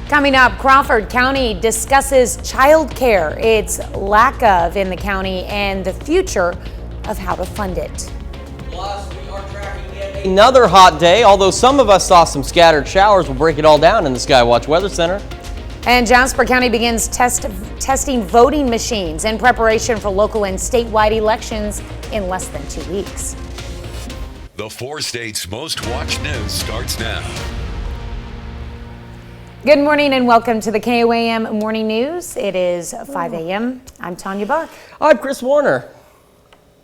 Coming up, Crawford County discusses child care, its lack of in the county, and the future of how to fund it. Plus, we are tracking yet another hot day, although some of us saw some scattered showers. We'll break it all down in the Skywatch Weather Center. And Jasper County begins testing voting machines in preparation for local and statewide elections in less than 2 weeks. The 4 states' most watched news starts now. Good morning and welcome to the KOAM Morning News. It is 5 a.m. I'm Tanya Buck. I'm Chris Warner.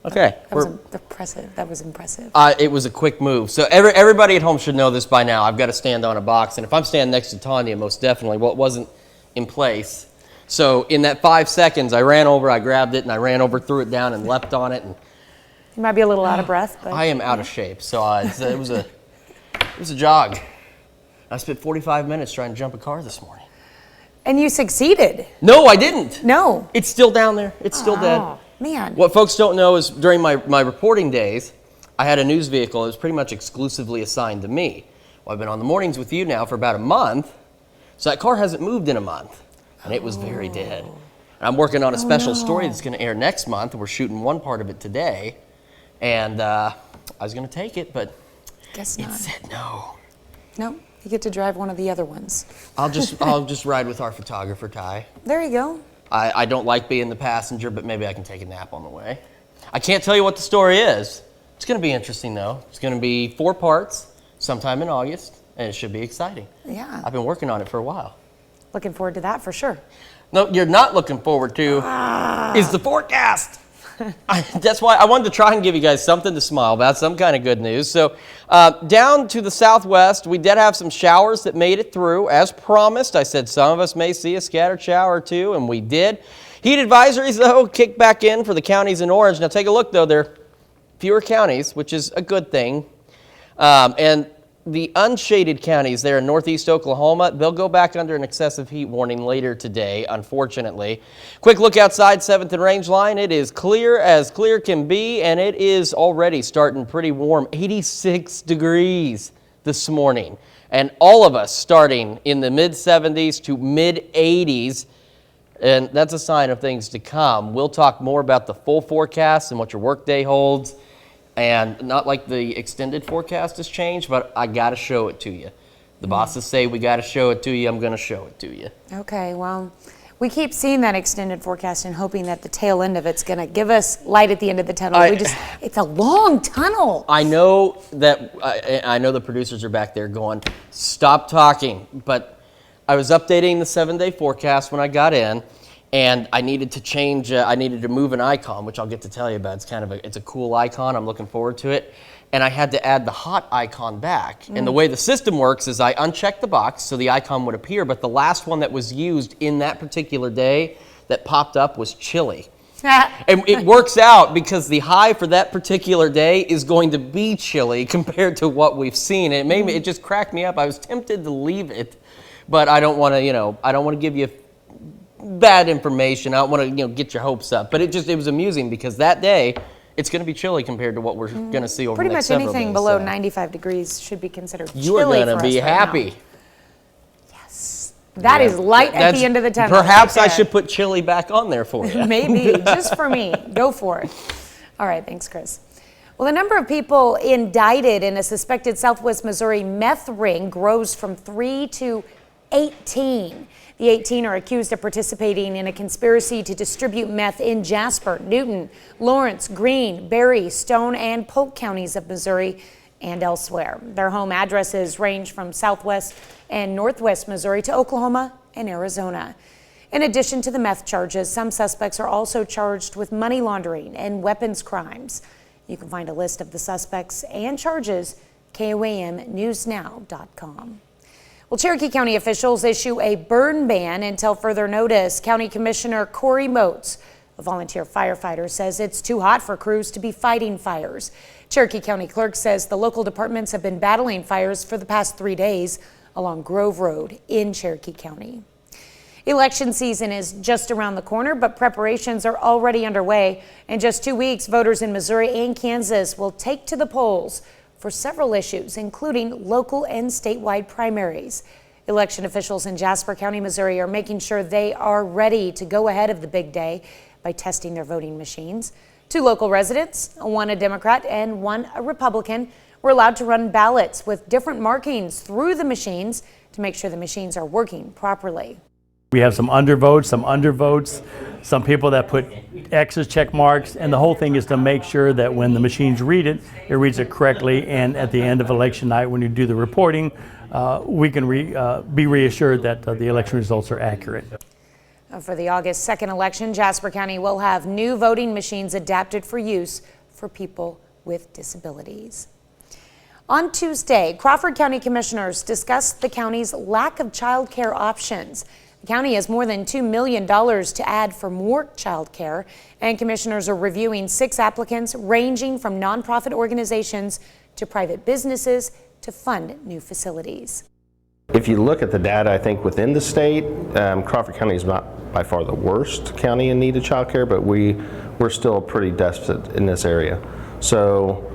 Okay. That was impressive. That was impressive. It was a quick move. So everybody at home should know this by now. I've got to stand on a box. And if I'm standing next to Tanya, most definitely, well, it wasn't in place. So in that 5 seconds, I ran over, I grabbed it, and I ran over, threw it down, and leapt on it. And you might be a little out of breath, but I am out of shape. So it was a jog. I spent 45 minutes trying to jump a car this morning. And you succeeded. No, I didn't. No. It's still down there. It's still dead. Man. What folks don't know is during my reporting days, I had a news vehicle that was pretty much exclusively assigned to me. Well, I've been on the mornings with you now for about a month, so that car hasn't moved in a month, and it was very dead. And I'm working on a special story that's going to air next month. We're shooting one part of it today, and I was going to take it, but Guess it not. said no. No. You get to drive one of the other ones. I'll just ride with our photographer, Ty. There you go. I don't like being the passenger, but maybe I can take a nap on the way. I can't tell you what the story is. It's going to be interesting, though. It's going to be 4 parts sometime in August, and it should be exciting. Yeah. I've been working on it for a while. Looking forward to that for sure. No, you're not looking forward to is the forecast. That's why I wanted to try and give you guys something to smile about, some kind of good news. So down to the southwest, we did have some showers that made it through. As promised, I said some of us may see a scattered shower or two, and we did. Heat advisories, though, kicked back in for the counties in orange. Now take a look, though. There are fewer counties, which is a good thing. And the unshaded counties there in northeast Oklahoma, they'll go back under an excessive heat warning later today, unfortunately. Quick look outside 7th and Range Line. It is clear as clear can be, and it is already starting pretty warm. 86 degrees this morning. And all of us starting in the mid-70s to mid-80s. And that's a sign of things to come. We'll talk more about the full forecast and what your workday holds. And not like the extended forecast has changed, but I got to show it to you. The bosses say we got to show it to you. I'm going to show it to you. Okay, well, we keep seeing that extended forecast and hoping that the tail end of it's going to give us light at the end of the tunnel. It's a long tunnel. I know that I know the producers are back there going, stop talking. But I was updating the 7-day forecast when I got in. And I needed to change, I needed to move an icon, which I'll get to tell you about. It's a cool icon. I'm looking forward to it. And I had to add the hot icon back. And the way the system works is I uncheck the box so the icon would appear, but the last one that was used in that particular day that popped up was chilly. And it works out because the high for that particular day is going to be chilly compared to what we've seen. It just cracked me up. I was tempted to leave it, but I don't want to, I don't want to give you bad information. I don't want to, get your hopes up. But it was amusing because that day, it's going to be chilly compared to what we're going to see over the next several days. Pretty much anything below 95 degrees should be considered chilly. You are going to be happy. Yes. That is light at the end of the tunnel. Perhaps I should put chilly back on there for you. Maybe, just for me. Go for it. All right, thanks, Chris. Well, the number of people indicted in a suspected Southwest Missouri meth ring grows from 3 to 18. The 18 are accused of participating in a conspiracy to distribute meth in Jasper, Newton, Lawrence, Greene, Berry, Stone, and Polk counties of Missouri and elsewhere. Their home addresses range from southwest and northwest Missouri to Oklahoma and Arizona. In addition to the meth charges, some suspects are also charged with money laundering and weapons crimes. You can find a list of the suspects and charges KOAMnewsnow.com. Well, Cherokee County officials issue a burn ban until further notice. County Commissioner Corey Moats, a volunteer firefighter, says it's too hot for crews to be fighting fires. Cherokee County Clerk says the local departments have been battling fires for the past 3 days along Grove Road in Cherokee County. Election season is just around the corner, but preparations are already underway. In just 2 weeks, voters in Missouri and Kansas will take to the polls for several issues, including local and statewide primaries. Election officials in Jasper County, Missouri are making sure they are ready to go ahead of the big day by testing their voting machines. 2 local residents, one a Democrat and one a Republican, were allowed to run ballots with different markings through the machines to make sure the machines are working properly. We have some undervotes, some people that put X's, check marks, and the whole thing is to make sure that when the machines read it, it reads it correctly, and at the end of election night when you do the reporting, we can be reassured that the election results are accurate. For the August 2nd election, Jasper County will have new voting machines adapted for use for people with disabilities. On Tuesday, Crawford County commissioners discussed the county's lack of child care options. The county has more than $2 million to add for more child care, and commissioners are reviewing 6 applicants ranging from nonprofit organizations to private businesses to fund new facilities. If you look at the data, I think within the state, Crawford County is not by far the worst county in need of child care, but we're still pretty deficit in this area. So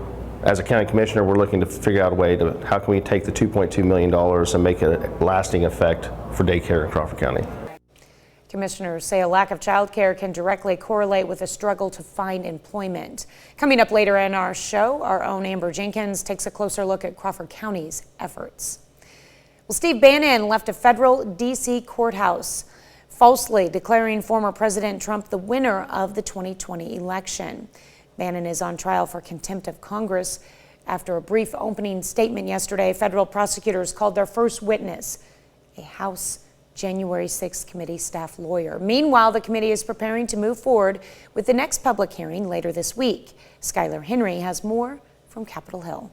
as a county commissioner, we're looking to figure out a way to, how can we take the $2.2 million and make a lasting effect for daycare in Crawford County. Commissioners say a lack of child care can directly correlate with a struggle to find employment. Coming up later in our show, our own Amber Jenkins takes a closer look at Crawford County's efforts. Well, Steve Bannon left a federal D.C. courthouse, falsely declaring former President Trump the winner of the 2020 election. Bannon is on trial for contempt of Congress. After a brief opening statement yesterday, federal prosecutors called their first witness, a House January 6th committee staff lawyer. Meanwhile, the committee is preparing to move forward with the next public hearing later this week. Skylar Henry has more from Capitol Hill.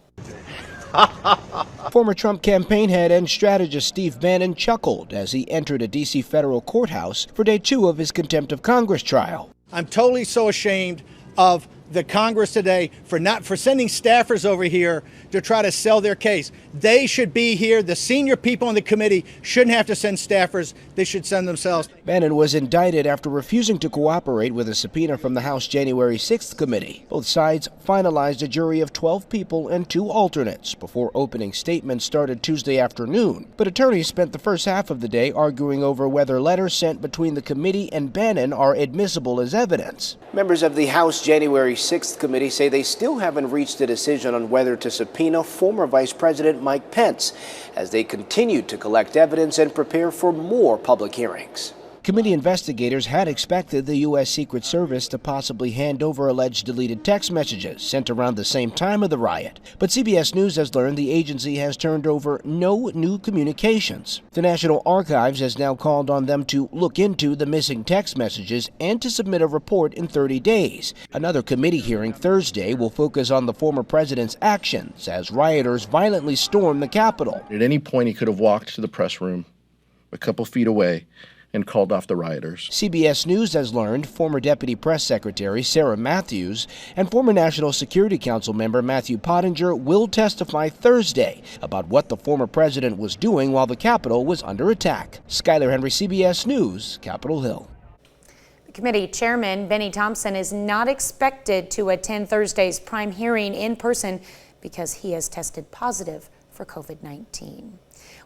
Former Trump campaign head and strategist Steve Bannon chuckled as he entered a D.C. federal courthouse for day 2 of his contempt of Congress trial. I'm totally so ashamed of the Congress today for sending staffers over here to try to sell their case. They should be here. The senior people on the committee shouldn't have to send staffers. They should send themselves. Bannon was indicted after refusing to cooperate with a subpoena from the House January 6th committee. Both sides finalized a jury of 12 people and 2 alternates before opening statements started Tuesday afternoon. But attorneys spent the first half of the day arguing over whether letters sent between the committee and Bannon are admissible as evidence. Members of the House January 6th committee say they still haven't reached a decision on whether to subpoena former Vice President Mike Pence as they continue to collect evidence and prepare for more public hearings. Committee investigators had expected the U.S. Secret Service to possibly hand over alleged deleted text messages sent around the same time of the riot. But CBS News has learned the agency has turned over no new communications. The National Archives has now called on them to look into the missing text messages and to submit a report in 30 days. Another committee hearing Thursday will focus on the former president's actions as rioters violently stormed the Capitol. At any point, he could have walked to the press room a couple feet away and called off the rioters. CBS News has learned former Deputy Press Secretary Sarah Matthews and former National Security Council member Matthew Pottinger will testify Thursday about what the former president was doing while the Capitol was under attack. Skylar Henry, CBS News, Capitol Hill. The committee chairman, Benny Thompson, is not expected to attend Thursday's prime hearing in person because he has tested positive for COVID-19.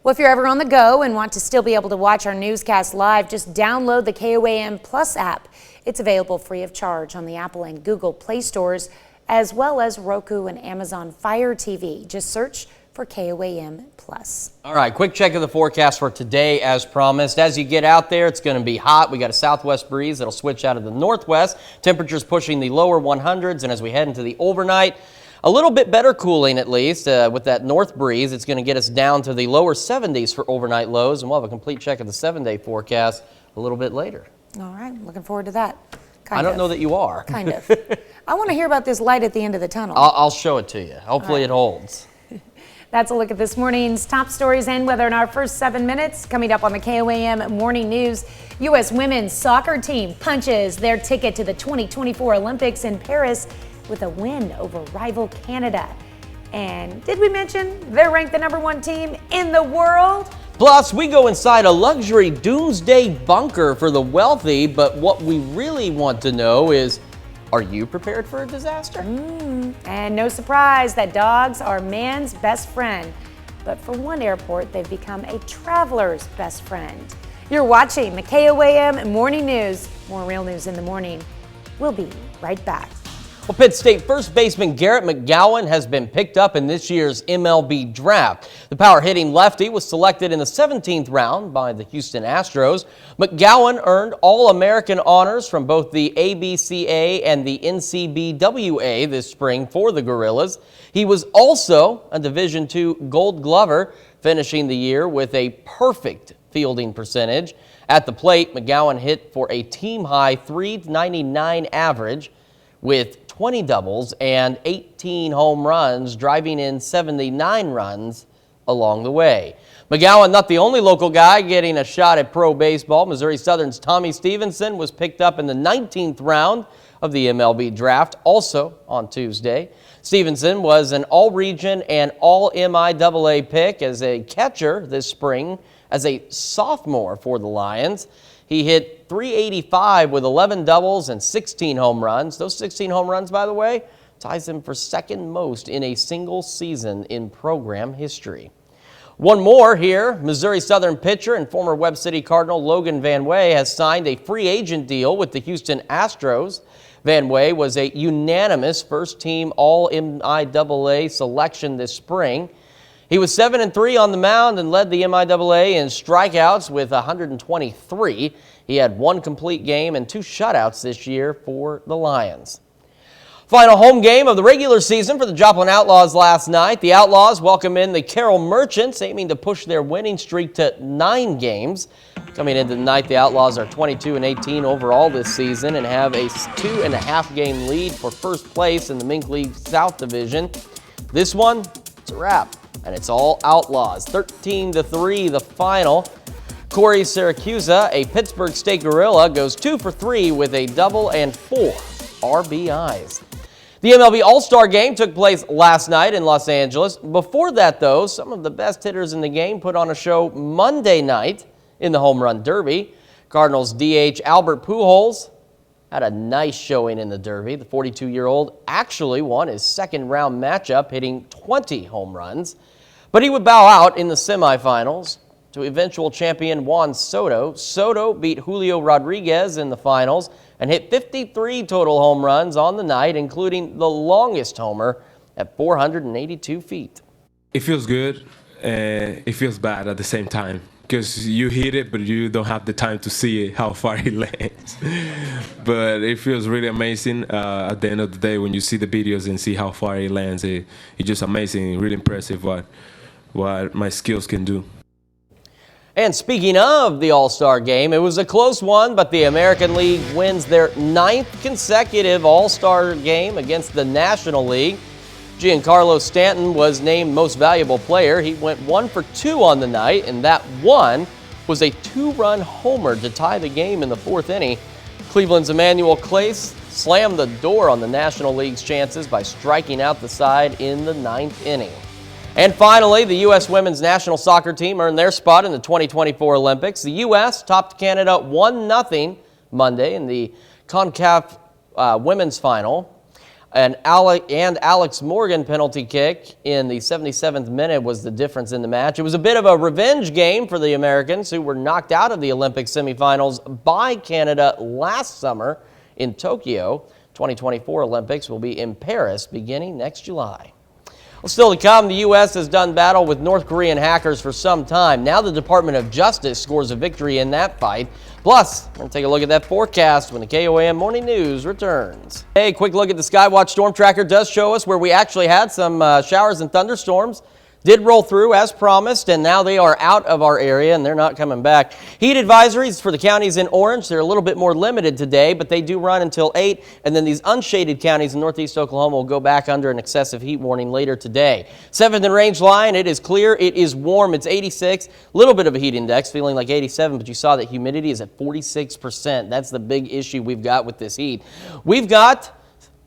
Well, if you're ever on the go and want to still be able to watch our newscast live, just download the KOAM Plus app. It's available free of charge on the Apple and Google Play stores, as well as Roku and Amazon Fire TV. Just search for KOAM Plus. All right, quick check of the forecast for today as promised. As you get out there, it's going to be hot. We got a southwest breeze that'll switch out of the northwest. Temperatures pushing the lower 100s, and as we head into the overnight, a little bit better cooling, at least, with that north breeze. It's going to get us down to the lower 70s for overnight lows, and we'll have a complete check of the 7-day forecast a little bit later. All right, looking forward to that. I don't know that you are. Kind of. I want to hear about this light at the end of the tunnel. I'll show it to you. Hopefully it holds. That's a look at this morning's top stories and weather in our first 7 minutes. Coming up on the KOAM Morning News, U.S. women's soccer team punches their ticket to the 2024 Olympics in Paris with a win over rival Canada. And did we mention they're ranked the #1 team in the world? Plus, we go inside a luxury Doomsday bunker for the wealthy, but what we really want to know is, are you prepared for a disaster? And no surprise that dogs are man's best friend. but for one airport, they've become a traveler's best friend. You're watching the KOAM Morning News. More real news in the morning. We'll be right back. Well, Pitt State first baseman Garrett McGowan has been picked up in this year's MLB draft. The power-hitting lefty was selected in the 17th round by the Houston Astros. McGowan earned All-American honors from both the ABCA and the NCBWA this spring for the Gorillas. He was also a Division II Gold Glover, finishing the year with a perfect fielding percentage. At the plate, McGowan hit for a team-high .399 average with 20 doubles and 18 home runs, driving in 79 runs along the way. McGowan, not the only local guy getting a shot at pro baseball. Missouri Southern's Tommy Stevenson was picked up in the 19th round of the MLB draft, also on Tuesday. Stevenson was an all-region and all-MIAA pick as a catcher this spring as a sophomore for the Lions. He hit .385 with 11 doubles and 16 home runs. Those 16 home runs, by the way, ties him for second most in a single season in program history. One more here. Missouri Southern pitcher and former Webb City Cardinal Logan Vanway has signed a free agent deal with the Houston Astros. Vanway was a unanimous first-team All-MIAA selection this spring. He was 7-3 on the mound and led the MIAA in strikeouts with 123. He had one complete game and 2 shutouts this year for the Lions. Final home game of the regular season for the Joplin Outlaws last night. The Outlaws welcome in the Carroll Merchants, aiming to push their winning streak to 9 games. Coming into the night, the Outlaws are 22-18 overall this season and have a 2.5 game lead for first place in the Mink League South Division. This one, it's a wrap. And it's all Outlaws. 13-3 the final. Corey Syracusa, a Pittsburgh State Gorilla, goes 2 for 3 with a double and 4 RBIs. The MLB All-Star Game took place last night in Los Angeles. Before that, though, some of the best hitters in the game put on a show Monday night in the Home Run Derby. Cardinals DH Albert Pujols had a nice showing in the Derby. The 42-year-old actually won his second-round matchup, hitting 20 home runs. But he would bow out in the semifinals to eventual champion Juan Soto. Soto beat Julio Rodriguez in the finals and hit 53 total home runs on the night, including the longest homer at 482 feet. It feels good and it feels bad at the same time because you hit it, but you don't have the time to see it, how far it lands. But it feels really amazing at the end of the day when you see the videos and see how far it lands. It's just amazing, really impressive what my skills can do. And speaking of the All-Star Game, it was a close one, but the American League wins their 9th consecutive All-Star Game against the National League. Giancarlo Stanton was named Most Valuable Player. He went 1 for 2 on the night, and that one was a 2-run homer to tie the game in the 4th inning. Cleveland's Emmanuel Clace slammed the door on the National League's chances by striking out the side in the 9th inning. And finally, the U.S. women's national soccer team earned their spot in the 2024 Olympics. The U.S. topped Canada 1-0 Monday in the CONCACAF women's final. And Alex Morgan penalty kick in the 77th minute was the difference in the match. It was a bit of a revenge game for the Americans, who were knocked out of the Olympic semifinals by Canada last summer in Tokyo. 2024 Olympics will be in Paris beginning next July. Well, still to come, the U.S. has done battle with North Korean hackers for some time. Now the Department of Justice scores a victory in that fight. Plus, we're going to take a look at that forecast when the KOAM Morning News returns. Hey, quick look at the Skywatch Storm Tracker does show us where we actually had some showers and thunderstorms. Did roll through as promised, and now they are out of our area and they're not coming back. Heat advisories for the counties in orange. They're a little bit more limited today, but they do run until 8. And then these unshaded counties in northeast Oklahoma will go back under an excessive heat warning later today. 7th and Range line, it is clear, it is warm, it's 86. A little bit of a heat index, feeling like 87, but you saw that humidity is at 46%. That's the big issue we've got with this heat. We've got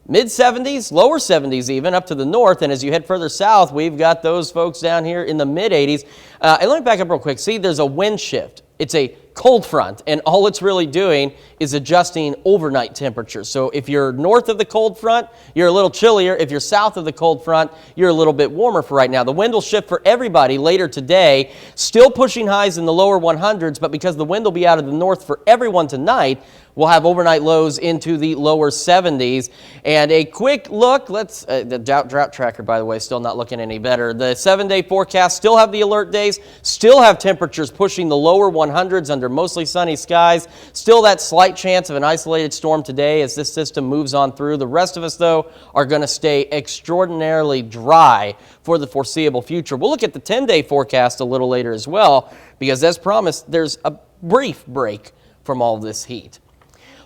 mid-70s, lower 70s even, up to the north. And as you head further south, we've got those folks down here in the mid-80s. And let me back up real quick. See, there's a wind shift. It's a cold front, and all it's really doing is adjusting overnight temperatures. So if you're north of the cold front, you're a little chillier. If you're south of the cold front, you're a little bit warmer for right now. The wind will shift for everybody later today, still pushing highs in the lower 100s, but because the wind will be out of the north for everyone tonight, we'll have overnight lows into the lower 70s. And a quick look, the drought tracker, by the way, still not looking any better. The 7-day forecast still have the alert days, still have temperatures pushing the lower 100s under mostly sunny skies. Still that slight chance of an isolated storm today as this system moves on through. The rest of us, though, are going to stay extraordinarily dry for the foreseeable future. We'll look at the 10-day forecast a little later as well, because as promised, there's a brief break from all this heat.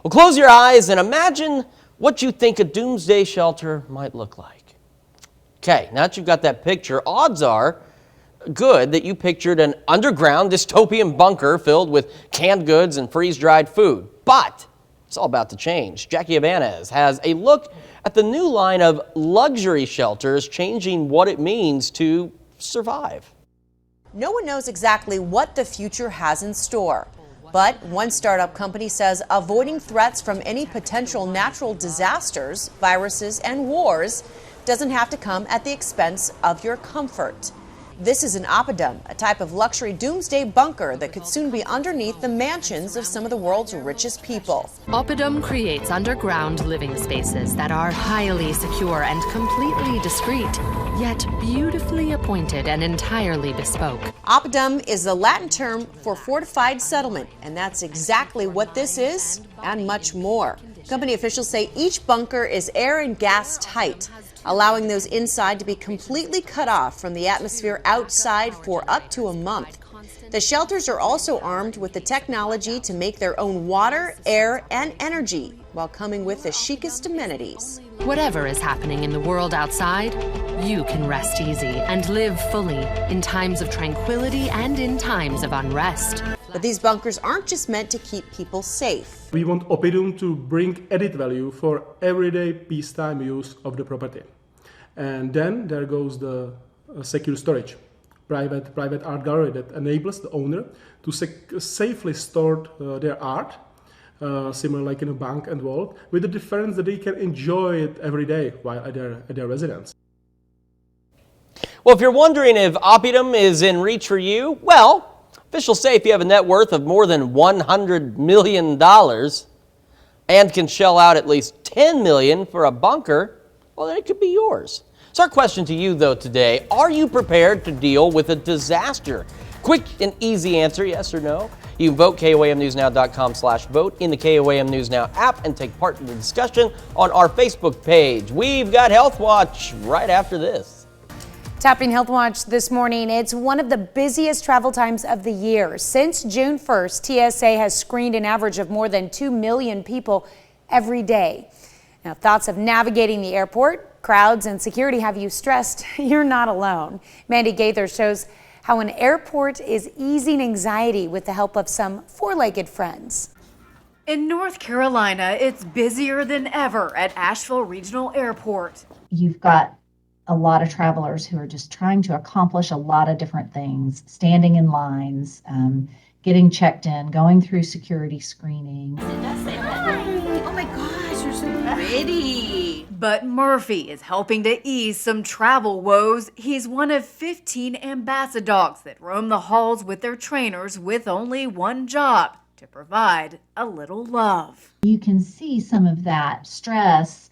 Well, close your eyes and imagine what you think a doomsday shelter might look like. Okay, now that you've got that picture, odds are good that you pictured an underground dystopian bunker filled with canned goods and freeze-dried food. But it's all about to change. Jackie Ibanez has a look at the new line of luxury shelters changing what it means to survive. No one knows exactly what the future has in store. But one startup company says avoiding threats from any potential natural disasters, viruses, and wars doesn't have to come at the expense of your comfort. This is an oppidum, a type of luxury doomsday bunker that could soon be underneath the mansions of some of the world's richest people. Oppidum creates underground living spaces that are highly secure and completely discreet, yet beautifully appointed and entirely bespoke. Oppidum is the Latin term for fortified settlement, and that's exactly what this is and much more. Company officials say each bunker is air and gas tight, allowing those inside to be completely cut off from the atmosphere outside for up to a month. The shelters are also armed with the technology to make their own water, air, and energy, while coming with the chicest amenities. Whatever is happening in the world outside, you can rest easy and live fully in times of tranquility and in times of unrest. But these bunkers aren't just meant to keep people safe. We want Oppidum to bring added value for everyday peacetime use of the property. And then there goes the secure storage, private art gallery that enables the owner to safely store their art, similar like in a bank and vault, with the difference that they can enjoy it every day while at their residence. Well, if you're wondering if Oppidum is in reach for you, well, officials say if you have a net worth of more than $100 million and can shell out at least $10 million for a bunker, well, then it could be yours. So our question to you, though, today, are you prepared to deal with a disaster? Quick and easy answer, yes or no. You can vote KOAMNewsNow.com/vote in the KOAM News Now app and take part in the discussion on our Facebook page. We've got Health Watch right after this. Tapping Health Watch this morning, it's one of the busiest travel times of the year. Since June 1st, TSA has screened an average of more than 2 million people every day. Now, thoughts of navigating the airport, crowds, and security have you stressed? You're not alone. Mandy Gaither shows how an airport is easing anxiety with the help of some four-legged friends. In North Carolina, it's busier than ever at Asheville Regional Airport. You've got a lot of travelers who are just trying to accomplish a lot of different things, standing in lines, getting checked in, going through security screening. Oh my gosh, you're so pretty. But Murphy is helping to ease some travel woes. He's one of 15 ambassadors that roam the halls with their trainers with only one job: to provide a little love. You can see some of that stress,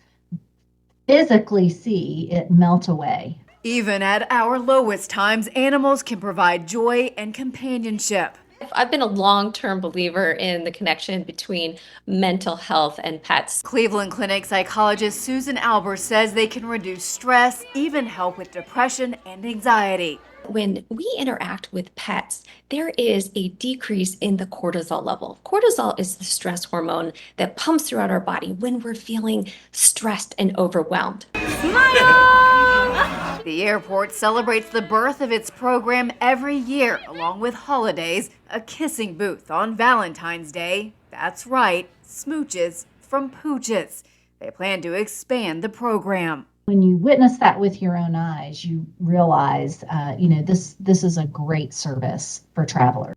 physically see it melt away. Even at our lowest times, animals can provide joy and companionship. I've been a long-term believer in the connection between mental health and pets. Cleveland Clinic psychologist Susan Albers says they can reduce stress, even help with depression and anxiety. When we interact with pets, there is a decrease in the cortisol level. Cortisol is the stress hormone that pumps throughout our body when we're feeling stressed and overwhelmed. The airport celebrates the birth of its program every year, along with holidays, a kissing booth on Valentine's Day. That's right, smooches from pooches. They plan to expand the program. When you witness that with your own eyes, you realize, this is a great service for travelers.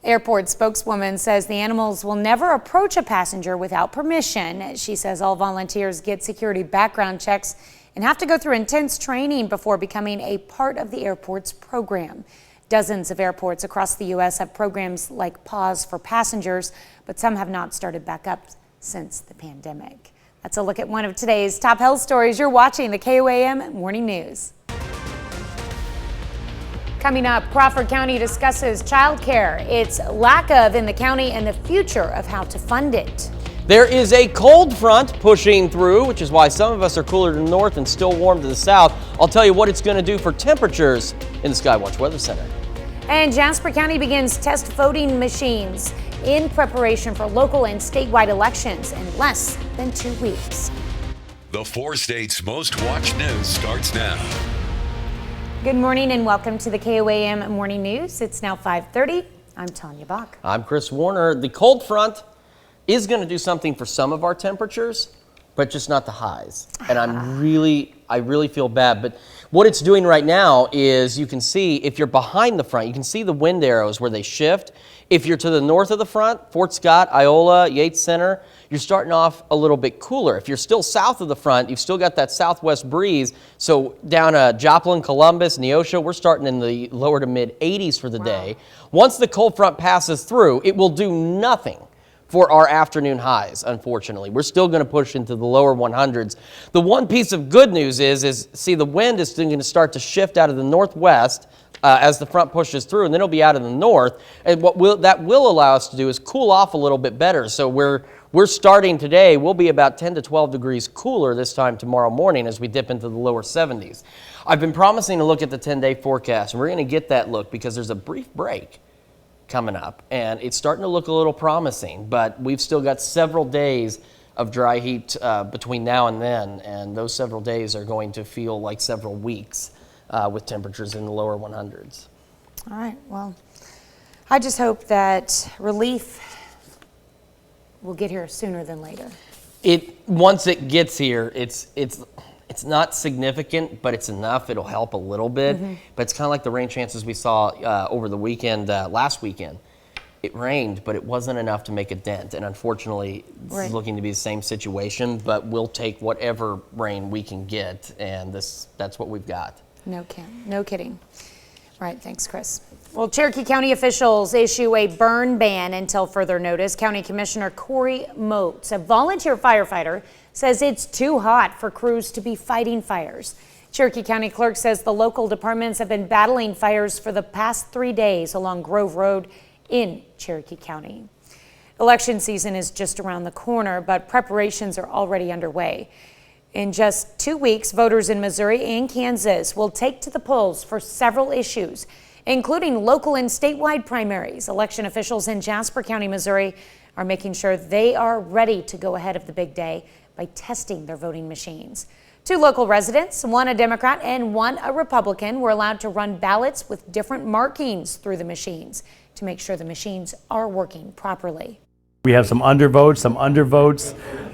Airport spokeswoman says the animals will never approach a passenger without permission. She says all volunteers get security background checks and have to go through intense training before becoming a part of the airport's program. Dozens of airports across the U.S. have programs like Pause for Passengers, but some have not started back up since the pandemic. That's a look at one of today's top health stories. You're watching the KOAM Morning News. Coming up, Crawford County discusses childcare, its lack of in the county, and the future of how to fund it. There is a cold front pushing through, which is why some of us are cooler to the north and still warm to the south. I'll tell you what it's going to do for temperatures in the Skywatch Weather Center. And Jasper County begins test voting machines in preparation for local and statewide elections in less than 2 weeks. The 4 states' most watched news starts now. Good morning and welcome to the KOAM Morning News. It's now 5:30. I'm Tanya Bach. I'm Chris Warner. The cold front is going to do something for some of our temperatures, but just not the highs. And I really feel bad. But what it's doing right now is you can see if you're behind the front, you can see the wind arrows where they shift. If you're to the north of the front, Fort Scott, Iola, Yates Center, you're starting off a little bit cooler. If you're still south of the front, you've still got that southwest breeze. So down Joplin, Columbus, Neosho, we're starting in the lower to mid 80s for the day. Once the cold front passes through, it will do nothing for our afternoon highs, unfortunately. We're still going to push into the lower 100s. The one piece of good news is see, the wind is going to start to shift out of the northwest as the front pushes through, and then it'll be out of the north. And that will allow us to do is cool off a little bit better. So we're starting today, we'll be about 10 to 12 degrees cooler this time tomorrow morning as we dip into the lower 70s. I've been promising to look at the 10-day forecast, and we're going to get that look because there's a brief break coming up, and it's starting to look a little promising, but we've still got several days of dry heat between now and then, and those several days are going to feel like several weeks with temperatures in the lower 100s. All right, well, I just hope that relief will get here sooner than later. Once it gets here, it's not significant, but it's enough. It'll help a little bit. Mm-hmm. But it's kind of like the rain chances we saw over the weekend, last weekend. It rained, but it wasn't enough to make a dent. And unfortunately, this is looking to be the same situation, but we'll take whatever rain we can get, and that's what we've got. No kidding. Right, thanks, Chris. Well, Cherokee County officials issue a burn ban until further notice. County Commissioner Corey Moats, a volunteer firefighter, says it's too hot for crews to be fighting fires. Cherokee County Clerk says the local departments have been battling fires for the past 3 days along Grove Road in Cherokee County. Election season is just around the corner, but preparations are already underway. In just 2 weeks, voters in Missouri and Kansas will take to the polls for several issues, including local and statewide primaries. Election officials in Jasper County, Missouri, are making sure they are ready to go ahead of the big day by testing their voting machines. 2 local residents, one a Democrat and one a Republican, were allowed to run ballots with different markings through the machines to make sure the machines are working properly. We have some undervotes,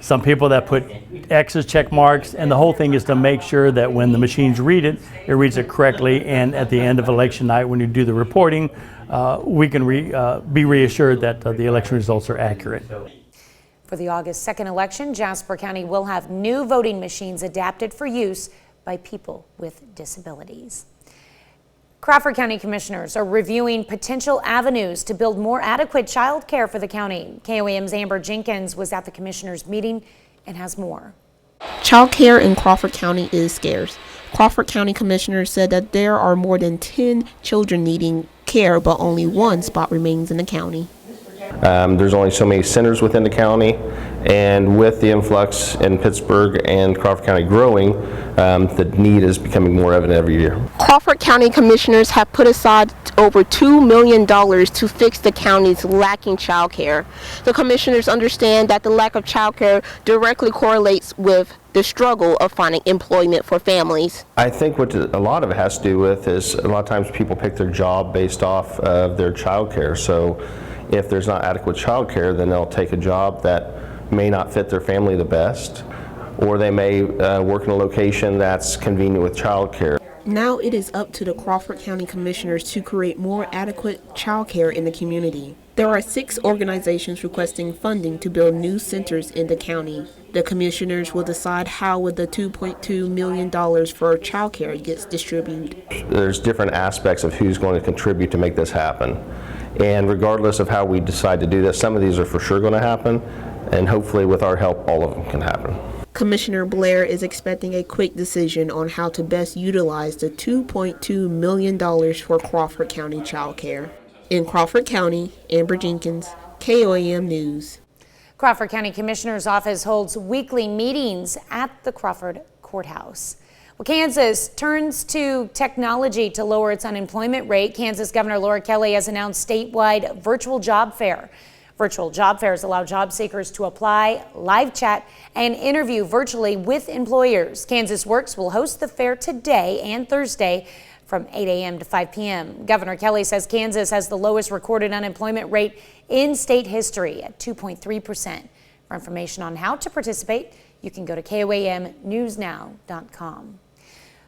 some people that put X's, check marks, and the whole thing is to make sure that when the machines read it reads it correctly, and at the end of election night when you do the reporting, we can be reassured that the election results are accurate. For the August 2nd election, Jasper County will have new voting machines adapted for use by people with disabilities. Crawford County commissioners are reviewing potential avenues to build more adequate child care for the county. KOAM's Amber Jenkins was at the commissioners' meeting and has more. Child care in Crawford County is scarce. Crawford County commissioners said that there are more than 10 children needing care, but only 1 spot remains in the county. There's only so many centers within the county, and with the influx in Pittsburgh and Crawford County growing, the need is becoming more evident every year. Crawford County commissioners have put aside over $2 million to fix the county's lacking child care. The commissioners understand that the lack of child care directly correlates with the struggle of finding employment for families. I think what a lot of it has to do with is a lot of times people pick their job based off of their child care. So if there's not adequate child care, then they'll take a job that may not fit their family the best, or they may work in a location that's convenient with child care. Now it is up to the Crawford County Commissioners to create more adequate child care in the community. There are 6 organizations requesting funding to build new centers in the county. The commissioners will decide how the $2.2 million for child care gets distributed. There's different aspects of who's going to contribute to make this happen. And regardless of how we decide to do this, some of these are for sure going to happen, and hopefully with our help, all of them can happen. Commissioner Blair is expecting a quick decision on how to best utilize the $2.2 million for Crawford County child care. In Crawford County, Amber Jenkins, KOAM News. Crawford County Commissioner's Office holds weekly meetings at the Crawford Courthouse. Well, Kansas turns to technology to lower its unemployment rate. Kansas Governor Laura Kelly has announced statewide virtual job fair. Virtual job fairs allow job seekers to apply, live chat, and interview virtually with employers. Kansas Works will host the fair today and Thursday from 8 a.m. to 5 p.m. Governor Kelly says Kansas has the lowest recorded unemployment rate in state history at 2.3%. For information on how to participate, you can go to KOAMnewsnow.com.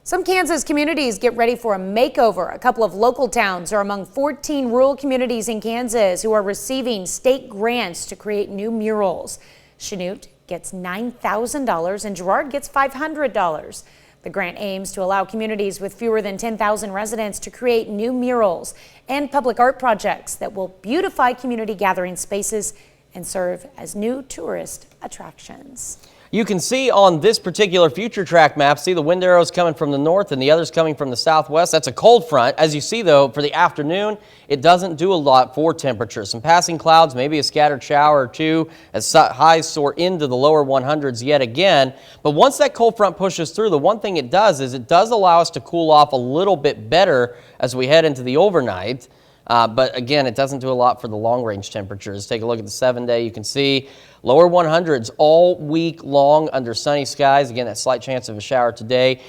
Some Kansas communities get ready for a makeover. A couple of local towns are among 14 rural communities in Kansas who are receiving state grants to create new murals. Chanute gets $9,000 and Girard gets $500. The grant aims to allow communities with fewer than 10,000 residents to create new murals and public art projects that will beautify community gathering spaces and serve as new tourist attractions. You can see on this particular future track map, see the wind arrows coming from the north and the others coming from the southwest. That's a cold front. As you see, though, for the afternoon, it doesn't do a lot for temperatures. Some passing clouds, maybe a scattered shower or two as highs soar into the lower 100s yet again. But once that cold front pushes through, the one thing it does is it does allow us to cool off a little bit better as we head into the overnight. But again, it doesn't do a lot for the long-range temperatures. Take a look at the 7-day. You can see lower 100s all week long under sunny skies. Again, that slight chance of a shower today.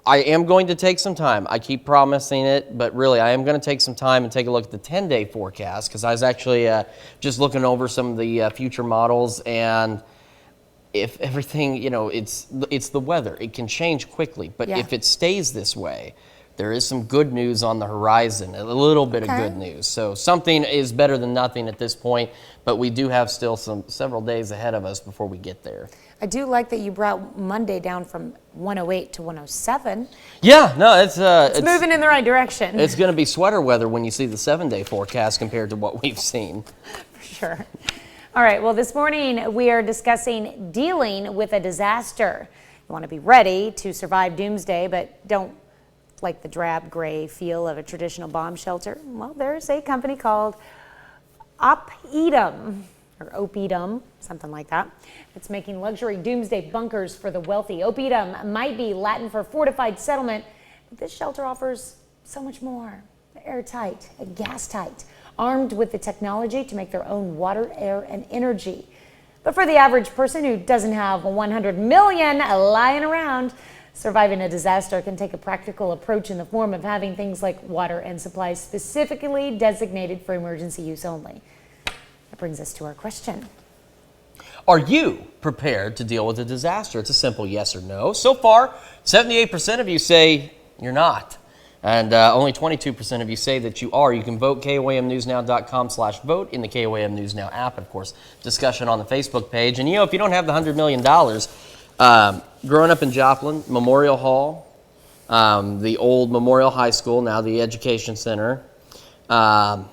I am going to take some time. I keep promising it, but really I am going to take some time and take a look at the 10-day forecast because I was actually just looking over some of the future models, and if everything, you know, it's the weather. It can change quickly, but if it stays this way, there is some good news on the horizon, a little bit of good news. So something is better than nothing at this point, but we do have still several days ahead of us before we get there. I do like that you brought Monday down from 108 to 107. Yeah, no, it's moving in the right direction. It's going to be sweater weather when you see the 7-day forecast compared to what we've seen. For sure. All right, well, this morning we are discussing dealing with a disaster. You want to be ready to survive Doomsday, but don't like the drab gray feel of a traditional bomb shelter. Well, there's a company called Opedum, or Opedum, something like that. It's making luxury doomsday bunkers for the wealthy. Opedum might be Latin for fortified settlement, but this shelter offers so much more. They're airtight and gas tight, armed with the technology to make their own water, air, and energy. But for the average person who doesn't have 100 million lying around, surviving a disaster can take a practical approach in the form of having things like water and supplies specifically designated for emergency use only. That brings us to our question. Are you prepared to deal with a disaster? It's a simple yes or no. So far, 78% of you say you're not. And only 22% of you say that you are. You can vote KOAMnewsnow.com/vote in the KOAM News Now app. Of course, discussion on the Facebook page. And you know, if you don't have the $100 million, growing up in Joplin, Memorial Hall, the old Memorial High School, now the Education Center. Trying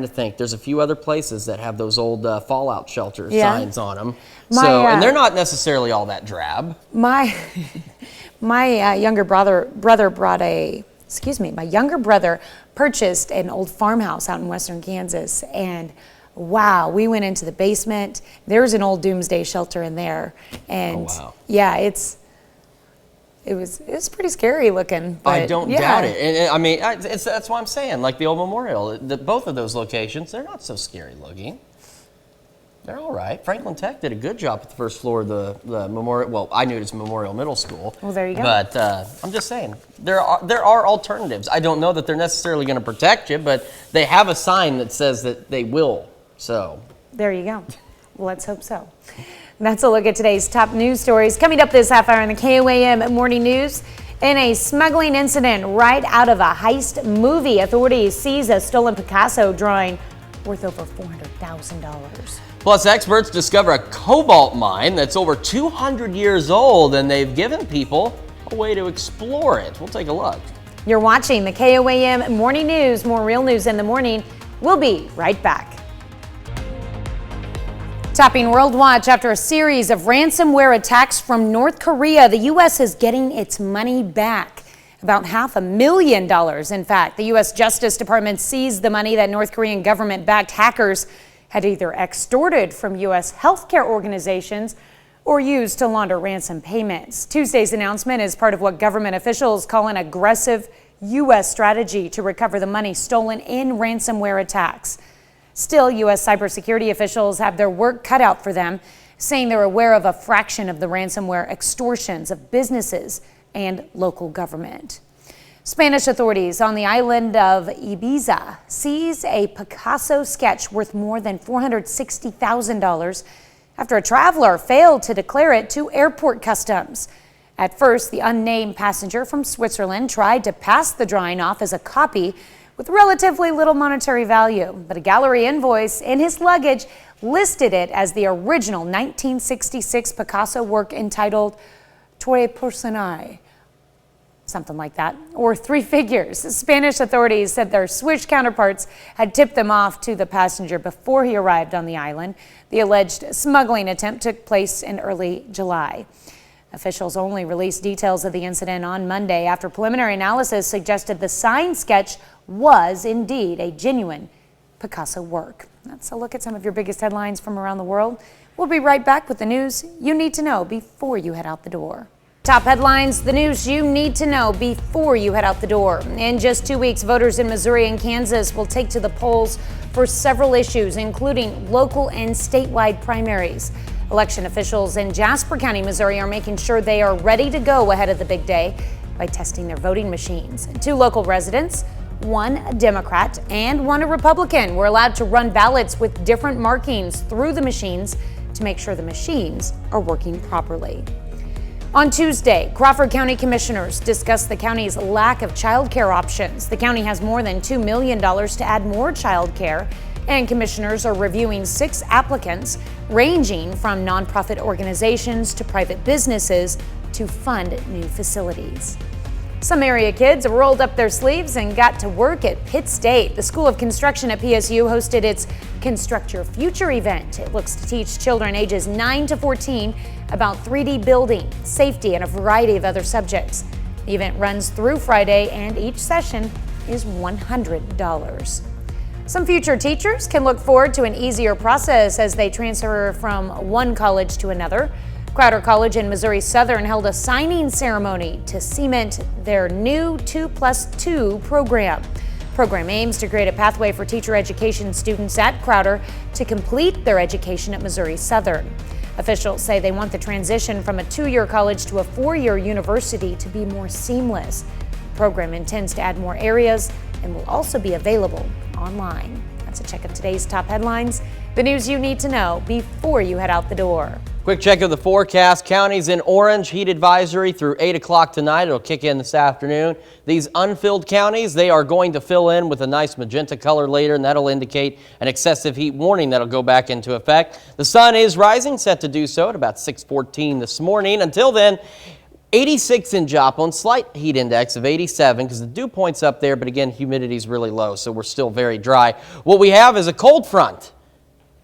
to think, there's a few other places that have those old fallout shelter signs on them. And they're not necessarily all that drab. My younger brother purchased an old farmhouse out in western Kansas, and wow, we went into the basement. There was an old doomsday shelter in there, and yeah, it was pretty scary looking. But I don't doubt it. And I mean, that's why I'm saying, like the old Memorial, both of those locations, they're not so scary looking. They're all right. Franklin Tech did a good job at the first floor of the Memorial. Well, I knew it was Memorial Middle School. Well, there you go. But I'm just saying, there are alternatives. I don't know that they're necessarily going to protect you, but they have a sign that says that they will. So there you go. Well, let's hope so. That's a look at today's top news stories. Coming up this half hour in the KOAM Morning News, In a smuggling incident right out of a heist movie, authorities seize a stolen Picasso drawing worth over $400,000. Plus, experts discover a cobalt mine that's over 200 years old, and they've given people a way to explore it. We'll take a look. You're watching the KOAM Morning News. More real news in the morning. We'll be right back. Topping World Watch, after a series of ransomware attacks from North Korea, the U.S. is getting its money back. About $500,000, in fact. The U.S. Justice Department seized the money that North Korean government-backed hackers had either extorted from U.S. healthcare organizations or used to launder ransom payments. Tuesday's announcement is part of what government officials call an aggressive U.S. strategy to recover the money stolen in ransomware attacks. Still, U.S. cybersecurity officials have their work cut out for them, saying they're aware of a fraction of the ransomware extortions of businesses and local government. Spanish authorities on the island of Ibiza seize a Picasso sketch worth more than $460,000 after a traveler failed to declare it to airport customs. At first, the unnamed passenger from Switzerland tried to pass the drawing off as a copy with relatively little monetary value, but a gallery invoice in his luggage listed it as the original 1966 Picasso work entitled Trois Personnages, something like that, or three figures. Spanish authorities said their Swiss counterparts had tipped them off to the passenger before he arrived on the island. The alleged smuggling attempt took place in early July. Officials only released details of the incident on Monday after preliminary analysis suggested the signed sketch was indeed a genuine Picasso work. That's a look at some of your biggest headlines from around the world. We'll be right back with the news you need to know before you head out the door. Top headlines, the news you need to know before you head out the door. In just 2 weeks, voters in Missouri and Kansas will take to the polls for several issues, including local and statewide primaries. Election officials in Jasper County, Missouri are making sure they are ready to go ahead of the big day by testing their voting machines. 2 local residents, 1 a Democrat and 1 a Republican, were allowed to run ballots with different markings through the machines to make sure the machines are working properly. On Tuesday, Crawford County commissioners discussed the county's lack of child care options. The county has more than $2 million to add more child care, and commissioners are reviewing 6 applicants ranging from nonprofit organizations to private businesses to fund new facilities. Some area kids rolled up their sleeves and got to work at Pitt State. The School of Construction at PSU hosted its Construct Your Future event. It looks to teach children ages 9 to 14 about 3D building, safety, and a variety of other subjects. The event runs through Friday, and each session is $100. Some future teachers can look forward to an easier process as they transfer from one college to another. Crowder College in Missouri Southern held a signing ceremony to cement their new 2+2 program. The program aims to create a pathway for teacher education students at Crowder to complete their education at Missouri Southern. Officials say they want the transition from a 2-year college to a 4-year university to be more seamless. The program intends to add more areas and will also be available online. That's a check of today's top headlines, the news you need to know before you head out the door. Quick check of the forecast. Counties in orange heat advisory through 8 o'clock tonight. It'll kick in this afternoon. These unfilled counties, they are going to fill in with a nice magenta color later, and that'll indicate an excessive heat warning that'll go back into effect. The sun is rising, set to do so at about 6:14 this morning. Until then, 86 in Joplin, slight heat index of 87 because the dew point's up there, but again, humidity is really low, so we're still very dry. What we have is a cold front,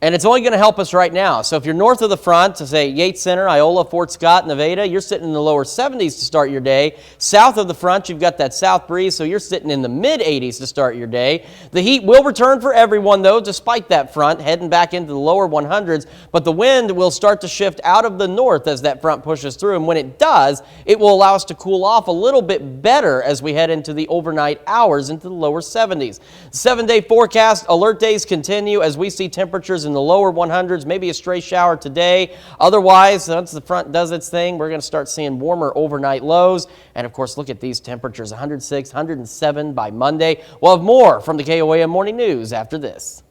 and it's only going to help us right now. So if you're north of the front, to say Yates Center, Iola, Fort Scott, Nevada, you're sitting in the lower 70s to start your day. South of the front, you've got that south breeze, so you're sitting in the mid 80s to start your day. The heat will return for everyone, though, despite that front, heading back into the lower 100s. But the wind will start to shift out of the north as that front pushes through. And when it does, it will allow us to cool off a little bit better as we head into the overnight hours into the lower 70s. 7-day forecast, alert days continue as we see temperatures in the lower 100s, maybe a stray shower today. Otherwise, once the front does its thing, we're going to start seeing warmer overnight lows. And of course, look at these temperatures, 106, 107 by Monday. We'll have more from the KOAM Morning News after this.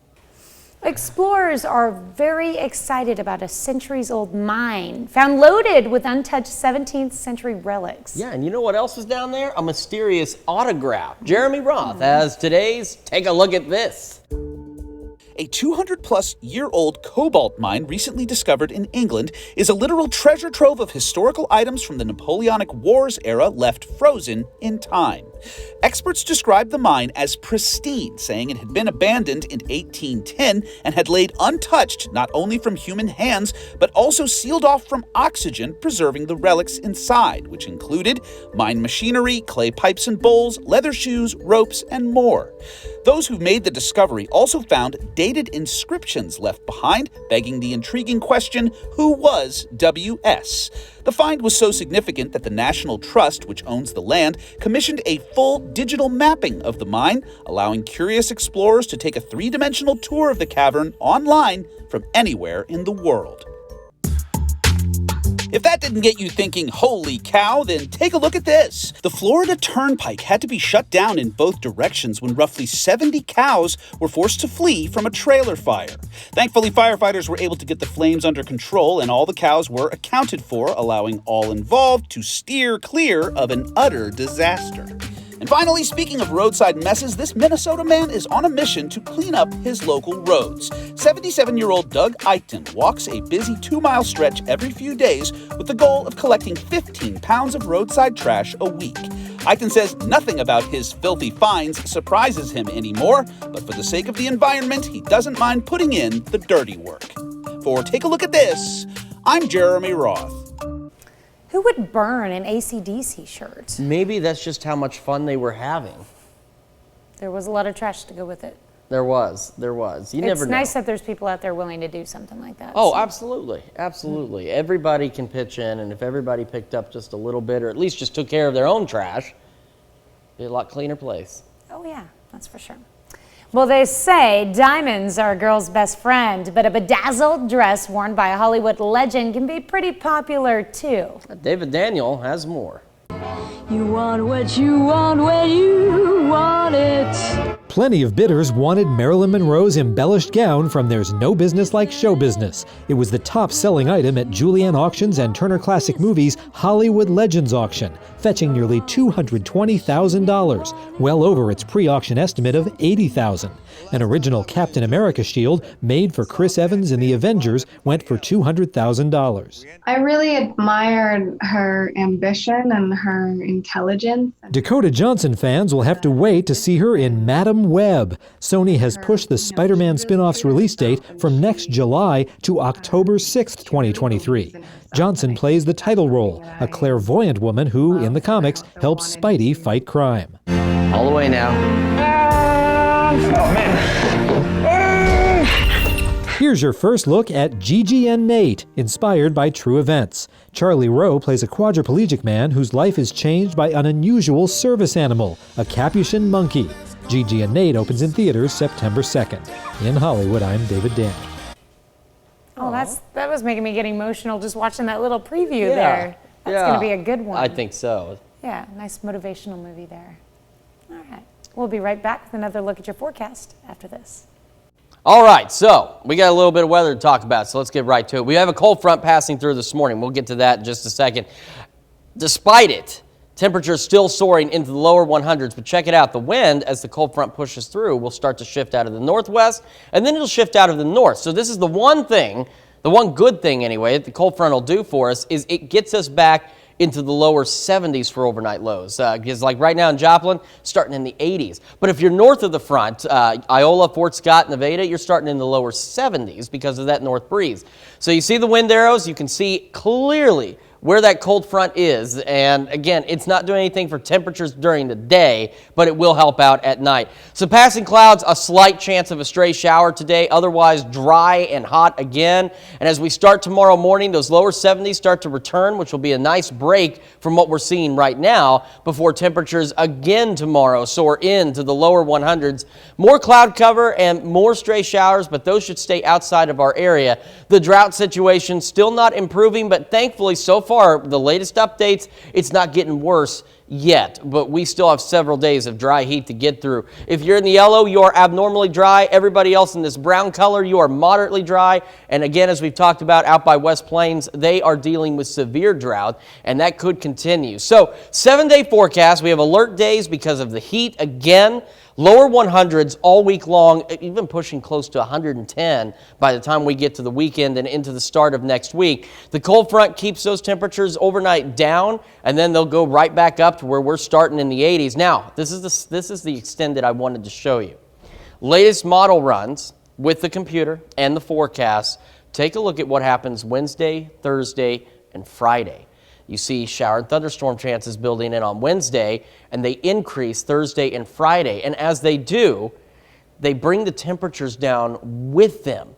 Explorers are very excited about a centuries-old mine found loaded with untouched 17th century relics. Yeah, and you know what else is down there? A mysterious autograph. Jeremy Roth has today's Take a Look at This. A 200-plus-year-old cobalt mine recently discovered in England is a literal treasure trove of historical items from the Napoleonic Wars era left frozen in time. Experts described the mine as pristine, saying it had been abandoned in 1810 and had laid untouched not only from human hands, but also sealed off from oxygen, preserving the relics inside, which included mine machinery, clay pipes and bowls, leather shoes, ropes, and more. Those who made the discovery also found dated inscriptions left behind, begging the intriguing question, who was W.S.? The find was so significant that the National Trust, which owns the land, commissioned a full digital mapping of the mine, allowing curious explorers to take a three-dimensional tour of the cavern online from anywhere in the world. If that didn't get you thinking, holy cow, then take a look at this. The Florida Turnpike had to be shut down in both directions when roughly 70 cows were forced to flee from a trailer fire. Thankfully, firefighters were able to get the flames under control and all the cows were accounted for, allowing all involved to steer clear of an utter disaster. And finally, speaking of roadside messes, this Minnesota man is on a mission to clean up his local roads. 77-year-old Doug Eichten walks a busy 2-mile stretch every few days with the goal of collecting 15 pounds of roadside trash a week. Eichten says nothing about his filthy finds surprises him anymore, but for the sake of the environment, he doesn't mind putting in the dirty work. For Take a Look at This, I'm Jeremy Roth. Who would burn an AC/DC shirt? Maybe that's just how much fun they were having. There was a lot of trash to go with it. There was. You never know. It's nice that there's people out there willing to do something like that. Oh, absolutely. Absolutely. Everybody can pitch in, and if everybody picked up just a little bit, or at least just took care of their own trash, it'd be a lot cleaner place. Oh, yeah, that's for sure. Well, they say diamonds are a girl's best friend, but a bedazzled dress worn by a Hollywood legend can be pretty popular, too. David Daniel has more. You want what you want when you want it. Plenty of bidders wanted Marilyn Monroe's embellished gown from There's No Business Like Show Business. It was the top-selling item at Julianne Auctions and Turner Classic Movies' Hollywood Legends auction, fetching nearly $220,000, well over its pre-auction estimate of $80,000. An original Captain America shield made for Chris Evans in the Avengers went for $200,000. I really admired her ambition and her intelligence. Dakota Johnson fans will have to wait to see her in Madam Web. Sony has pushed the Spider-Man spin-off's release date from next July to October 6th, 2023. Johnson plays the title role, a clairvoyant woman who, in the comics, helps Spidey fight crime. All the way now. Here's your first look at Gigi and Nate, inspired by true events. Charlie Rowe plays a quadriplegic man whose life is changed by an unusual service animal, a Capuchin monkey. Gigi and Nate opens in theaters September 2nd. In Hollywood, I'm David Daniel. Oh, that was making me get emotional just watching that little preview there. That's going to be a good one. I think so. Yeah, nice motivational movie there. All right. We'll be right back with another look at your forecast after this. All right, so we got a little bit of weather to talk about, so let's get right to it. We have a cold front passing through this morning. We'll get to that in just a second. Despite it, temperatures still soaring into the lower 100s, but check it out. The wind, as the cold front pushes through, will start to shift out of the northwest, and then it'll shift out of the north. So this is the one thing, the one good thing anyway, that the cold front will do for us is it gets us back into the lower 70s for overnight lows. Because like right now in Joplin, starting in the 80s. But if you're north of the front, Iola, Fort Scott, Nevada, you're starting in the lower 70s because of that north breeze. So you see the wind arrows, you can see clearly where that cold front is. And again, it's not doing anything for temperatures during the day, but it will help out at night. So passing clouds, a slight chance of a stray shower today, otherwise dry and hot again. And as we start tomorrow morning, those lower 70s start to return, which will be a nice break from what we're seeing right now before temperatures again tomorrow soar into the lower 100s. More cloud cover and more stray showers, but those should stay outside of our area. The drought situation still not improving, but thankfully so far, the latest updates, it's not getting worse yet, but we still have several days of dry heat to get through. If you're in the yellow, you are abnormally dry. Everybody else in this brown color, you are moderately dry. And again, as we've talked about out by West Plains, they are dealing with severe drought, and that could continue. So 7-day forecast, we have alert days because of the heat again. Lower 100s all week long, even pushing close to 110 by the time we get to the weekend and into the start of next week. The cold front keeps those temperatures overnight down, and then they'll go right back up to where we're starting in the 80s. Now, this is the extent that I wanted to show you. Latest model runs with the computer and the forecast. Take a look at what happens Wednesday, Thursday, and Friday. You see shower and thunderstorm chances building in on Wednesday, and they increase Thursday and Friday. And as they do, they bring the temperatures down with them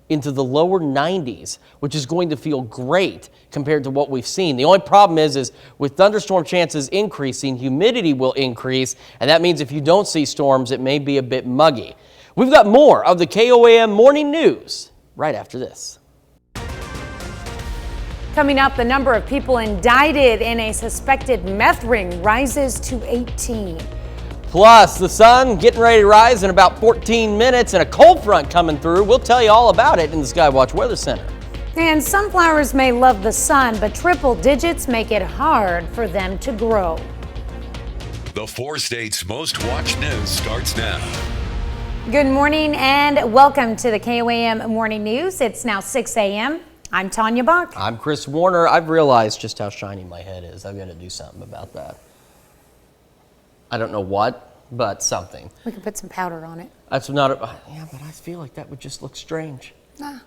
into the lower 90s, which is going to feel great compared to what we've seen. The only problem is with thunderstorm chances increasing, humidity will increase, and that means if you don't see storms, it may be a bit muggy. We've got more of the KOAM morning news right after this. Coming up, the number of people indicted in a suspected meth ring rises to 18. Plus, the sun getting ready to rise in about 14 minutes and a cold front coming through. We'll tell you all about it in the Skywatch Weather Center. And sunflowers may love the sun, but triple digits make it hard for them to grow. The 4 states' most watched news starts now. Good morning and welcome to the KOAM Morning News. It's now 6 a.m. I'm Tanya Bach. I'm Chris Warner. I've realized just how shiny my head is. I've got to do something about that. I don't know what, but something. We could put some powder on it. That's not yeah, but I feel like that would just look strange. Nah.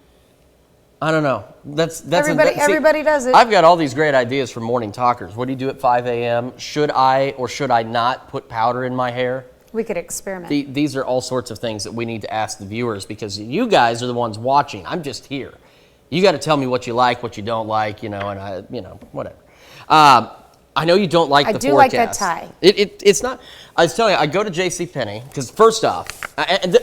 I don't know. That's everybody does it. I've got all these great ideas for morning talkers. What do you do at 5 a.m.? Should I or should I not put powder in my hair? We could experiment. These are all sorts of things that we need to ask the viewers because you guys are the ones watching. I'm just here. You got to tell me what you like, what you don't like, and whatever. I know you don't like the forecast. I do like that tie. It's not. I was telling you, I go to JCPenney because first off,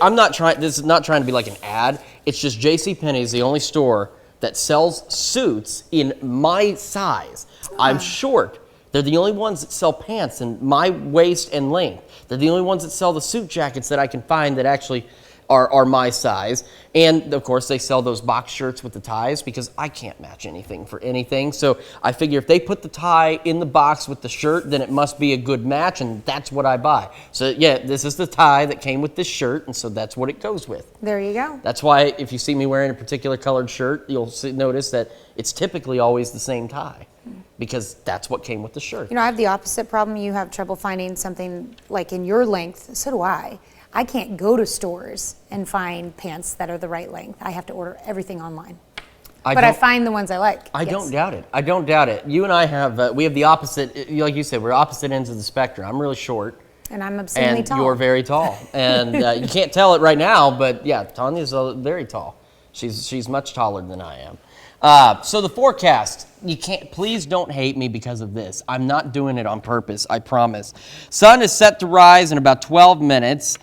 I'm not trying. This is not trying to be like an ad. It's just JCPenney is the only store that sells suits in my size. I'm short. They're the only ones that sell pants in my waist and length. They're the only ones that sell the suit jackets that I can find that actually are my size. And of course they sell those box shirts with the ties because I can't match anything for anything. So I figure if they put the tie in the box with the shirt, then it must be a good match, and that's what I buy. So yeah, this is the tie that came with this shirt, and so that's what it goes with. There you go. That's why if you see me wearing a particular colored shirt, you'll notice that it's typically always the same tie because that's what came with the shirt. I have the opposite problem. You have trouble finding something like in your length. So do I. I can't go to stores and find pants that are the right length. I have to order everything online. But I find the ones I like. I don't doubt it. I don't doubt it. You and I have, we have the opposite, like you said, we're opposite ends of the spectrum. I'm really short. And I'm obscenely tall. And you're very tall. And you can't tell it right now, but yeah, Tanya's very tall. She's much taller than I am. So the forecast, please don't hate me because of this. I'm not doing it on purpose, I promise. Sun is set to rise in about 12 minutes.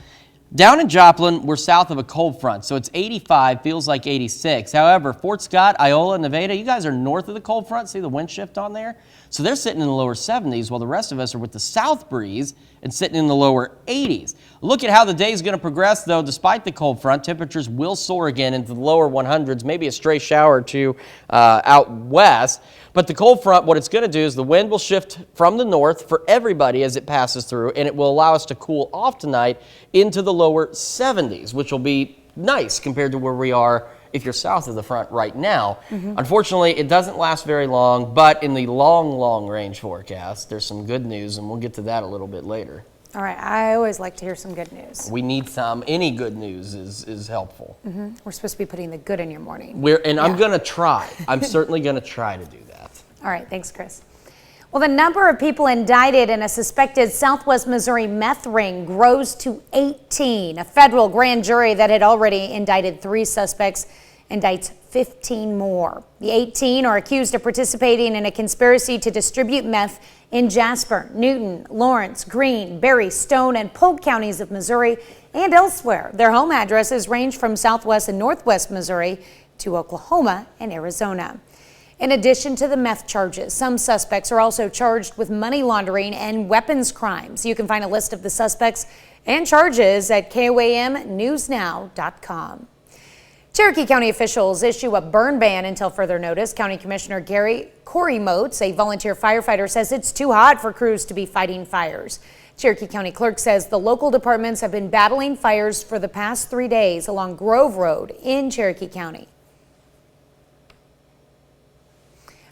Down in Joplin, we're south of a cold front, so it's 85, feels like 86. However, Fort Scott, Iola, Nevada, you guys are north of the cold front. See the wind shift on there? So they're sitting in the lower 70s, while the rest of us are with the south breeze and sitting in the lower 80s. Look at how the day is going to progress, though. Despite the cold front, temperatures will soar again into the lower 100s, maybe a stray shower or two out west. But the cold front, what it's going to do is the wind will shift from the north for everybody as it passes through, and it will allow us to cool off tonight into the lower 70s, which will be nice compared to where we are if you're south of the front right now. Unfortunately, it doesn't last very long, but in the long range forecast, there's some good news, and we'll get to that a little bit later. All right, I always like to hear some good news. We need some. Any good news is helpful. We're supposed to be putting the good in your morning. I'm going to try. I'm certainly going to try to do that. All right, thanks, Chris. Well, the number of people indicted in a suspected Southwest Missouri meth ring grows to 18. A federal grand jury that had already indicted 3 suspects indicts 15 more. The 18 are accused of participating in a conspiracy to distribute meth in Jasper, Newton, Lawrence, Greene, Berry, Stone, and Polk counties of Missouri and elsewhere. Their home addresses range from southwest and northwest Missouri to Oklahoma and Arizona. In addition to the meth charges, some suspects are also charged with money laundering and weapons crimes. You can find a list of the suspects and charges at KOAMnewsnow.com. Cherokee County officials issue a burn ban until further notice. County Commissioner Corey Motes, a volunteer firefighter, says it's too hot for crews to be fighting fires. Cherokee County Clerk says the local departments have been battling fires for the past 3 days along Grove Road in Cherokee County.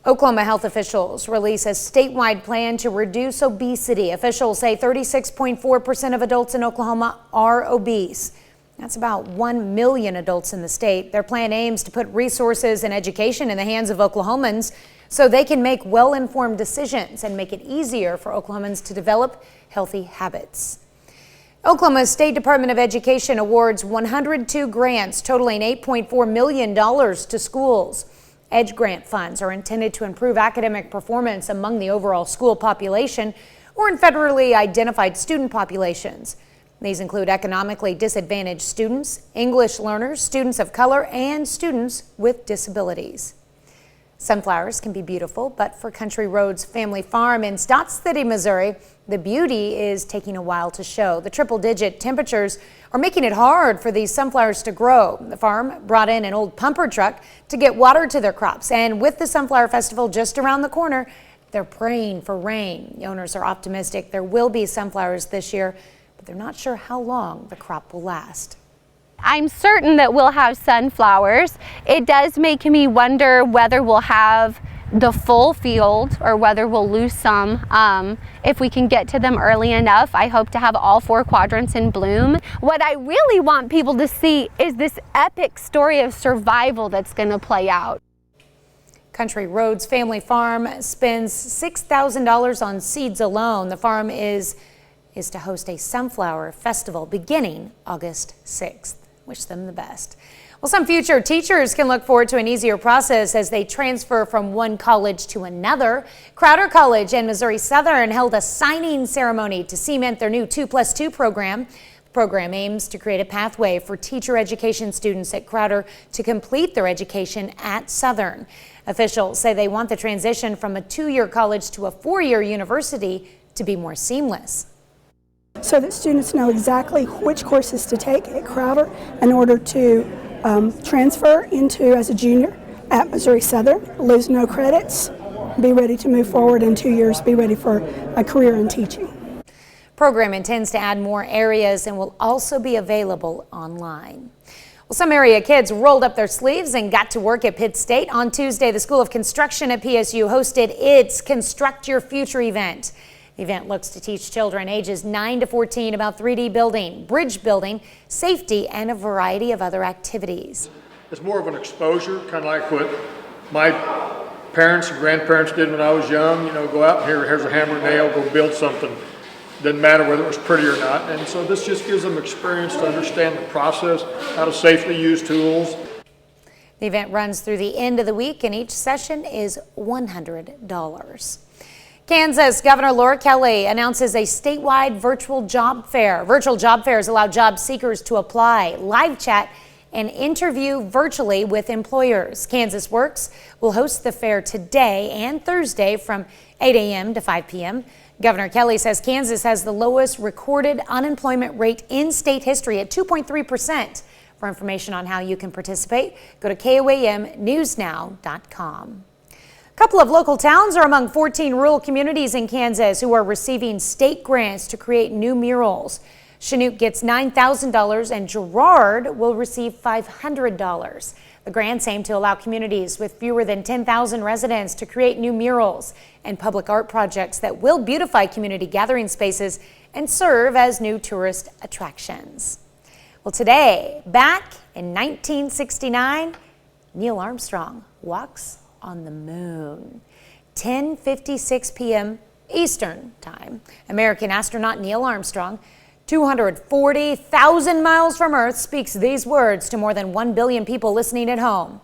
Oklahoma health officials release a statewide plan to reduce obesity. Officials say 36.4% of adults in Oklahoma are obese. That's about 1 million adults in the state. Their plan aims to put resources and education in the hands of Oklahomans so they can make well-informed decisions and make it easier for Oklahomans to develop healthy habits. Oklahoma's State Department of Education awards 102 grants totaling $8.4 million to schools. EDGE grant funds are intended to improve academic performance among the overall school population or in federally identified student populations. These include economically disadvantaged students, English learners, students of color, and students with disabilities. Sunflowers can be beautiful, but for Country Roads Family Farm in Stott City, Missouri, the beauty is taking a while to show. The triple-digit temperatures are making it hard for these sunflowers to grow. The farm brought in an old pumper truck to get water to their crops, and with the Sunflower Festival just around the corner, they're praying for rain. The owners are optimistic there will be sunflowers this year, but they're not sure how long the crop will last. I'm certain that we'll have sunflowers. It does make me wonder whether we'll have the full field or whether we'll lose some. If we can get to them early enough, I hope to have all 4 quadrants in bloom. What I really want people to see is this epic story of survival that's going to play out. Country Roads Family Farm spends $6,000 on seeds alone. The farm is to host a sunflower festival beginning August 6th. Wish them the best. Well, some future teachers can look forward to an easier process as they transfer from one college to another. Crowder College and Missouri Southern held a signing ceremony to cement their new 2+2 program. The program aims to create a pathway for teacher education students at Crowder to complete their education at Southern. Officials say they want the transition from a 2-year college to a 4-year university to be more seamless, so that students know exactly which courses to take at Crowder in order to transfer into as a junior at Missouri Southern, lose no credits, be ready to move forward in 2 years, be ready for a career in teaching. Program intends to add more areas and will also be available online. Well, some area kids rolled up their sleeves and got to work at Pitt State. On Tuesday, the School of Construction at PSU hosted its Construct Your Future event. The event looks to teach children ages 9 to 14 about 3D building, bridge building, safety, and a variety of other activities. It's more of an exposure, kind of like what my parents and grandparents did when I was young. You know, go out and here's a hammer and nail, go build something. Doesn't matter whether it was pretty or not. And so this just gives them experience to understand the process, how to safely use tools. The event runs through the end of the week, and each session is $100. Kansas Governor Laura Kelly announces a statewide virtual job fair. Virtual job fairs allow job seekers to apply, live chat, and interview virtually with employers. Kansas Works will host the fair today and Thursday from 8 a.m. to 5 p.m. Governor Kelly says Kansas has the lowest recorded unemployment rate in state history at 2.3%. For information on how you can participate, go to KOAMnewsnow.com. A couple of local towns are among 14 rural communities in Kansas who are receiving state grants to create new murals. Chinook gets $9,000 and Girard will receive $500. The grants aim to allow communities with fewer than 10,000 residents to create new murals and public art projects that will beautify community gathering spaces and serve as new tourist attractions. Well, today, back in 1969, Neil Armstrong walks on the moon. 10:56 p.m. Eastern Time. American astronaut Neil Armstrong, 240,000 miles from Earth, speaks these words to more than 1 billion people listening at home.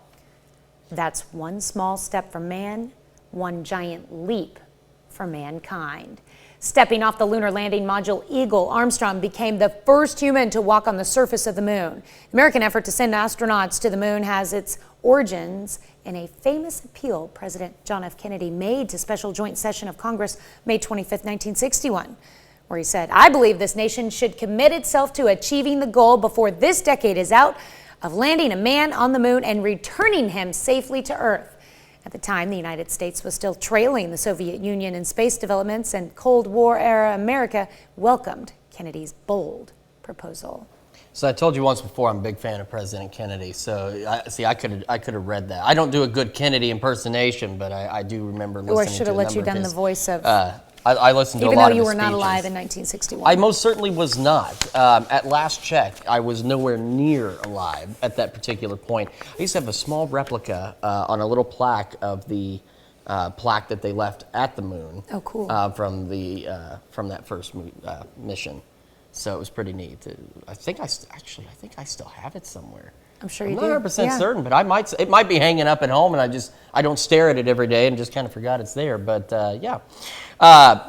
That's one small step for man, one giant leap for mankind. Stepping off the lunar landing module Eagle, Armstrong became the first human to walk on the surface of the moon. The American effort to send astronauts to the moon has its origins in a famous appeal President John F. Kennedy made to special joint session of Congress May 25, 1961, where he said, "I believe this nation should commit itself to achieving the goal before this decade is out of landing a man on the moon and returning him safely to Earth." At the time, the United States was still trailing the Soviet Union in space developments, and Cold War-era America welcomed Kennedy's bold proposal. So I told you once before, I'm a big fan of President Kennedy. So I could have read that. I don't do a good Kennedy impersonation, but I do remember listening to a Or should have let you done the voice of. I listened to a lot of his speeches. Even though you were not alive in 1961. I most certainly was not. At last check, I was nowhere near alive at that particular point. I used to have a small replica on a little plaque of the plaque that they left at the moon. Oh, cool. From that first mission. So it was pretty neat. I think I still have it somewhere. I'm sure I'm you not do. 100% certain, but it might be hanging up at home, and I don't stare at it every day and just kind of forgot it's there. But yeah.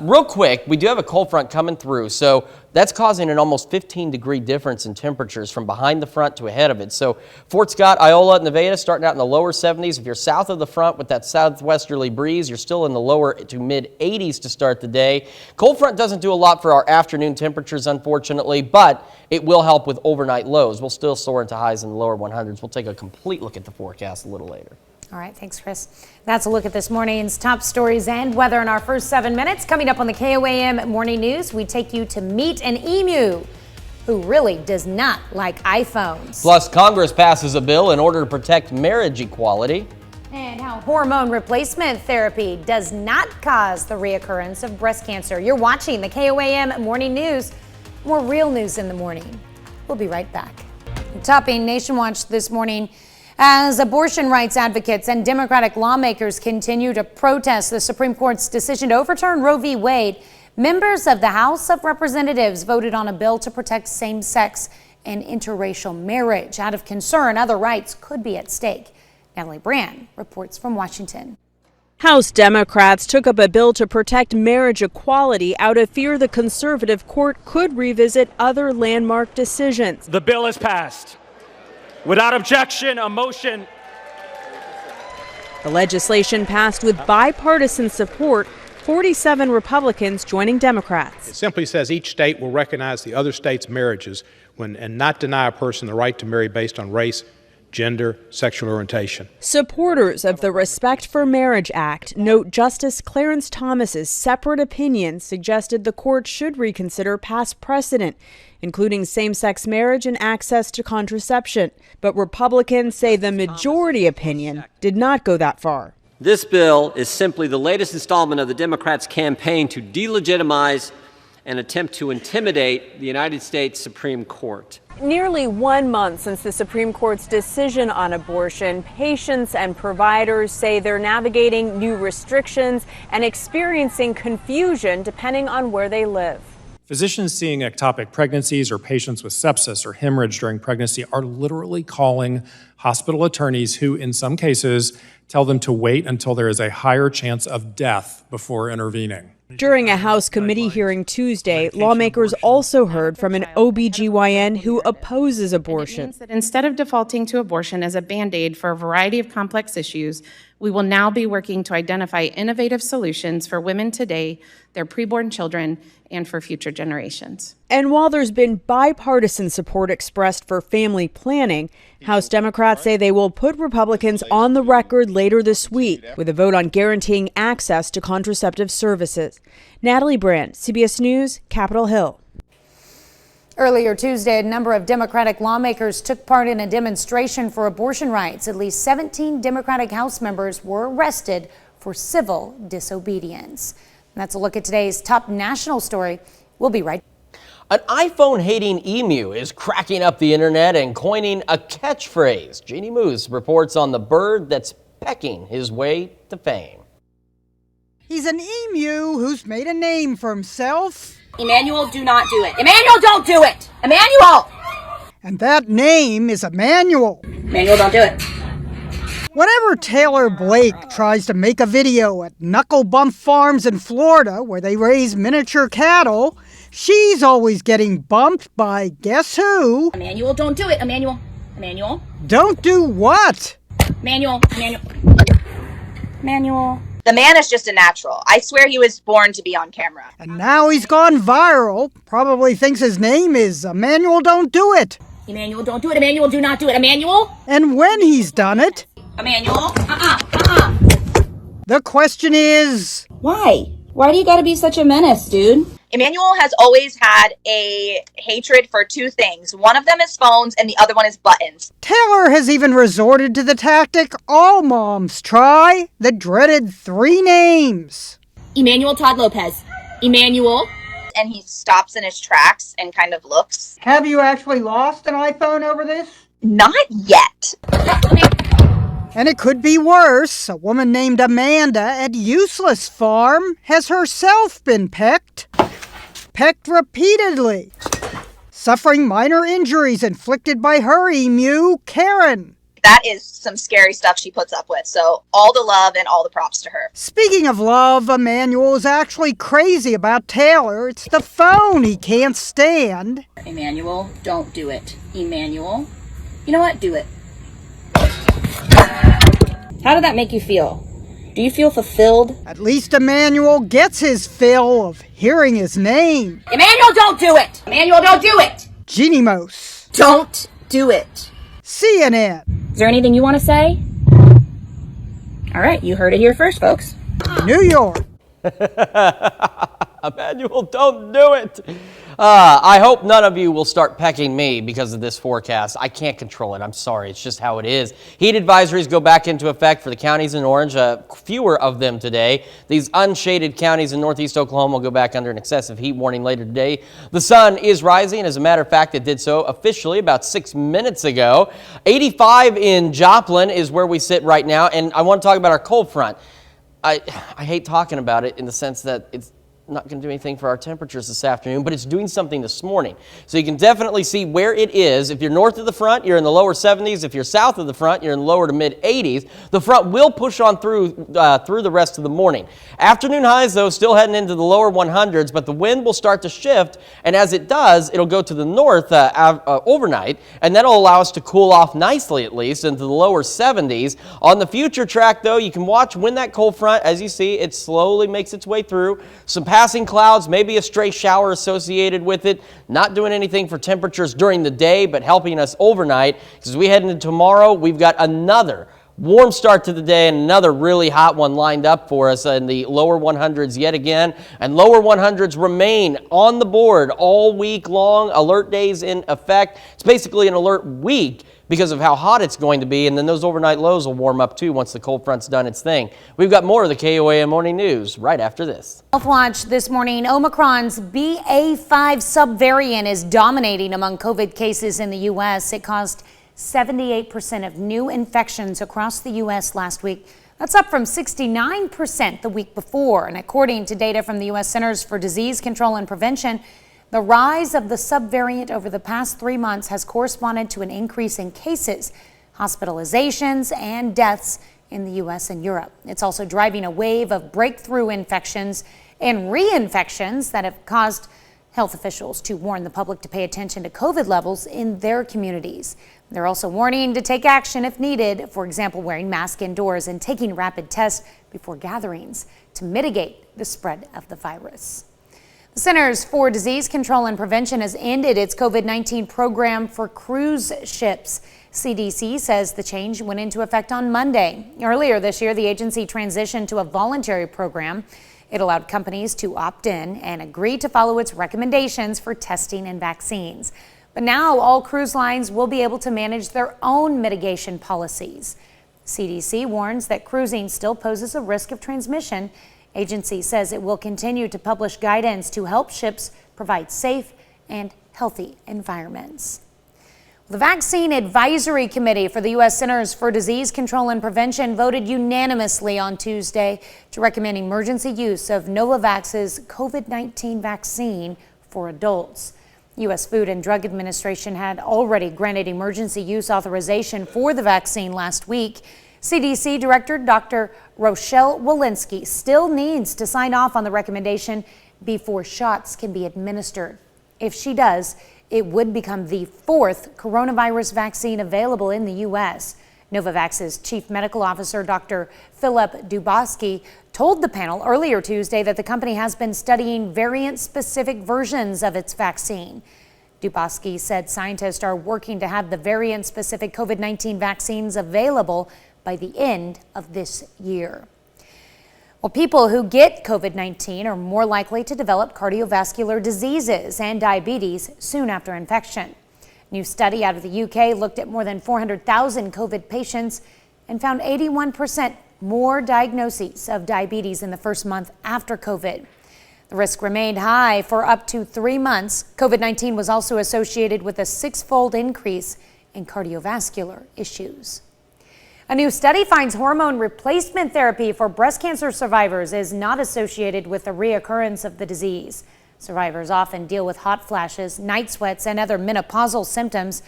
Real quick, we do have a cold front coming through, so that's causing an almost 15-degree difference in temperatures from behind the front to ahead of it. So Fort Scott, Iola, Nevada starting out in the lower 70s. If you're south of the front with that southwesterly breeze, you're still in the lower to mid-80s to start the day. Cold front doesn't do a lot for our afternoon temperatures, unfortunately, but it will help with overnight lows. We'll still soar into highs in the lower 100s. We'll take a complete look at the forecast a little later. All right, thanks, Chris. That's a look at this morning's top stories and weather in our first 7 minutes. Coming up on the KOAM Morning News, we take you to meet an emu who really does not like iPhones. Plus, Congress passes a bill in order to protect marriage equality. And how hormone replacement therapy does not cause the reoccurrence of breast cancer. You're watching the KOAM Morning News. More real news in the morning. We'll be right back. Topping Nation Watch this morning, as abortion rights advocates and Democratic lawmakers continue to protest the Supreme Court's decision to overturn Roe v. Wade, members of the House of Representatives voted on a bill to protect same-sex and interracial marriage. Out of concern, other rights could be at stake. Natalie Brand reports from Washington. House Democrats took up a bill to protect marriage equality out of fear the conservative court could revisit other landmark decisions. The bill is passed. Without objection, a motion. The legislation passed with bipartisan support, 47 Republicans joining Democrats. It simply says each state will recognize the other state's marriages and not deny a person the right to marry based on race, gender, sexual orientation. Supporters of the Respect for Marriage Act note Justice Clarence Thomas's separate opinion suggested the court should reconsider past precedent, including same-sex marriage and access to contraception. But Republicans say the majority opinion did not go that far. This bill is simply the latest installment of the Democrats' campaign to delegitimize and attempt to intimidate the United States Supreme Court. Nearly 1 month since the Supreme Court's decision on abortion, patients and providers say they're navigating new restrictions and experiencing confusion depending on where they live. Physicians seeing ectopic pregnancies or patients with sepsis or hemorrhage during pregnancy are literally calling hospital attorneys who, in some cases, tell them to wait until there is a higher chance of death before intervening. During a House committee hearing Tuesday, lawmakers also heard from an OBGYN who opposes abortion. It means that instead of defaulting to abortion as a Band-Aid for a variety of complex issues, we will now be working to identify innovative solutions for women today, their preborn children, and for future generations. And while there's been bipartisan support expressed for family planning, House Democrats say they will put Republicans on the record later this week with a vote on guaranteeing access to contraceptive services. Natalie Brand, CBS News, Capitol Hill. Earlier Tuesday, a number of Democratic lawmakers took part in a demonstration for abortion rights. At least 17 Democratic House members were arrested for civil disobedience. And that's a look at today's top national story. We'll be right back. An iPhone-hating emu is cracking up the internet and coining a catchphrase. Jeannie Moose reports on the bird that's pecking his way to fame. He's an emu who's made a name for himself. Emmanuel, do not do it. Emmanuel, don't do it! Emmanuel! And that name is Emmanuel. Emmanuel, don't do it. Whenever Taylor Blake tries to make a video at Knuckle Bump Farms in Florida where they raise miniature cattle, she's always getting bumped by guess who? Emmanuel, don't do it. Emmanuel. Emmanuel. Don't do what? Manual. The man is just a natural. I swear he was born to be on camera. And now he's gone viral. Probably thinks his name is Emmanuel Don't Do It. Emmanuel, don't do it. Emmanuel, do not do it. Emmanuel? And when he's done it, Emmanuel? the question is... Why? Why do you gotta be such a menace, dude? Emmanuel has always had a hatred for two things. One of them is phones and the other one is buttons. Taylor has even resorted to the tactic all moms try, the dreaded 3 names. Emmanuel Todd Lopez. Emmanuel. And he stops in his tracks and kind of looks. Have you actually lost an iPhone over this? Not yet. And it could be worse. A woman named Amanda at Useless Farm has herself been pecked. Pecked repeatedly. Suffering minor injuries inflicted by her emu, Karen. That is some scary stuff she puts up with. So all the love and all the props to her. Speaking of love, Emmanuel is actually crazy about Taylor. It's the phone he can't stand. Emmanuel, don't do it. Emmanuel. You know what? Do it. How did that make you feel? Do you feel fulfilled? At least Emmanuel gets his fill of hearing his name. Emmanuel, don't do it! Emmanuel, don't do it! Jeannie Mose. Don't do it. CNN. Is there anything you want to say? All right, you heard it here first, folks. New York. Emmanuel, don't do it. I hope none of you will start pecking me because of this forecast. I can't control it. I'm sorry. It's just how it is. Heat advisories go back into effect for the counties in orange. Fewer of them today. These unshaded counties in northeast Oklahoma will go back under an excessive heat warning later today. The sun is rising. As a matter of fact, it did so officially about 6 minutes ago. 85 in Joplin is where we sit right now. And I want to talk about our cold front. I hate talking about it in the sense that it's not going to do anything for our temperatures this afternoon, but it's doing something this morning. So you can definitely see where it is. If you're north of the front, you're in the lower 70s. If you're south of the front, you're in the lower to mid 80s. The front will push on through the rest of the morning. Afternoon highs, though, still heading into the lower 100s, but the wind will start to shift, and as it does, it'll go to the north overnight, and that'll allow us to cool off nicely, at least, into the lower 70s. On the future track, though, you can watch when that cold front, as you see, it slowly makes its way through. Some passing clouds, maybe a stray shower associated with it, not doing anything for temperatures during the day, but helping us overnight. As we head into tomorrow, we've got another warm start to the day and another really hot one lined up for us in the lower 100s yet again. And lower 100s remain on the board all week long. Alert days in effect. It's basically an alert week because of how hot it's going to be, and then those overnight lows will warm up too once the cold front's done its thing. We've got more of the KOAM Morning News right after this. Health Watch this morning, Omicron's BA.5 subvariant is dominating among COVID cases in the U.S. It caused 78% of new infections across the U.S. last week. That's up from 69% the week before. And according to data from the U.S. Centers for Disease Control and Prevention, the rise of the subvariant over the past 3 months has corresponded to an increase in cases, hospitalizations, and deaths in the U.S. and Europe. It's also driving a wave of breakthrough infections and reinfections that have caused health officials to warn the public to pay attention to COVID levels in their communities. They're also warning to take action if needed, for example, wearing masks indoors and taking rapid tests before gatherings to mitigate the spread of the virus. The Centers for Disease Control and Prevention has ended its COVID-19 program for cruise ships. CDC says the change went into effect on Monday. Earlier this year, the agency transitioned to a voluntary program. It allowed companies to opt in and agree to follow its recommendations for testing and vaccines. But now all cruise lines will be able to manage their own mitigation policies. CDC warns that cruising still poses a risk of transmission. Agency says it will continue to publish guidance to help ships provide safe and healthy environments. The Vaccine Advisory Committee for the U.S. Centers for Disease Control and Prevention voted unanimously on Tuesday to recommend emergency use of Novavax's COVID-19 vaccine for adults. U.S. Food and Drug Administration had already granted emergency use authorization for the vaccine last week. CDC Director Dr. Rochelle Walensky still needs to sign off on the recommendation before shots can be administered. If she does, it would become the 4th coronavirus vaccine available in the U.S. Novavax's chief medical officer, Dr. Philip Dubosky, told the panel earlier Tuesday that the company has been studying variant-specific versions of its vaccine. Dubosky said scientists are working to have the variant-specific COVID-19 vaccines available by the end of this year. Well, people who get COVID-19 are more likely to develop cardiovascular diseases and diabetes soon after infection. A new study out of the UK looked at more than 400,000 COVID patients and found 81% more diagnoses of diabetes in the first month after COVID. The risk remained high for up to 3 months. COVID-19 was also associated with a 6-fold increase in cardiovascular issues. A new study finds hormone replacement therapy for breast cancer survivors is not associated with the reoccurrence of the disease. Survivors often deal with hot flashes, night sweats, and other menopausal symptoms,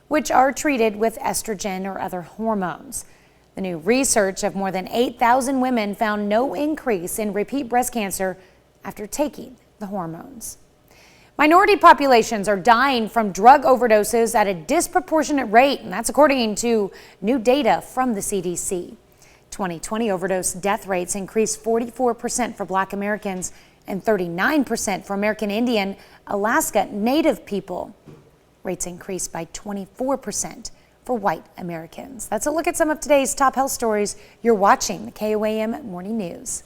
which are treated with estrogen or other hormones. The new research of more than 8,000 women found no increase in repeat breast cancer after taking the hormones. Minority populations are dying from drug overdoses at a disproportionate rate, and that's according to new data from the CDC. 2020 overdose death rates increased 44% for Black Americans and 39% for American Indian, Alaska Native people. Rates increased by 24% for white Americans. That's a look at some of today's top health stories. You're watching the KOAM Morning News.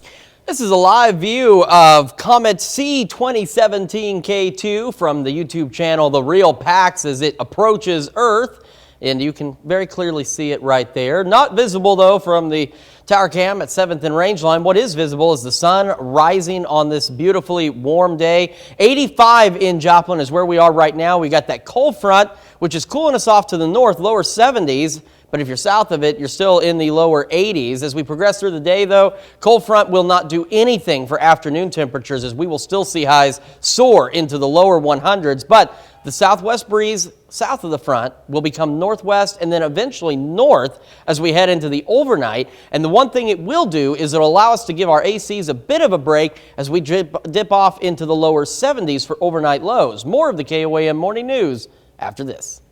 This is a live view of Comet C 2017 K2 from the YouTube channel The Real Pax as it approaches Earth. And you can very clearly see it right there. Not visible, though, from the tower cam at 7th and Rangeline. What is visible is the sun rising on this beautifully warm day. 85 in Joplin is where we are right now. We got that cold front, which is cooling us off to the north, lower 70s. But if you're south of it, you're still in the lower 80s. As we progress through the day, though, cold front will not do anything for afternoon temperatures, as we will still see highs soar into the lower 100s. But the southwest breeze south of the front will become northwest and then eventually north as we head into the overnight. And the one thing it will do is it'll allow us to give our ACs a bit of a break as we dip off into the lower 70s for overnight lows. More of the KOAM Morning News after this.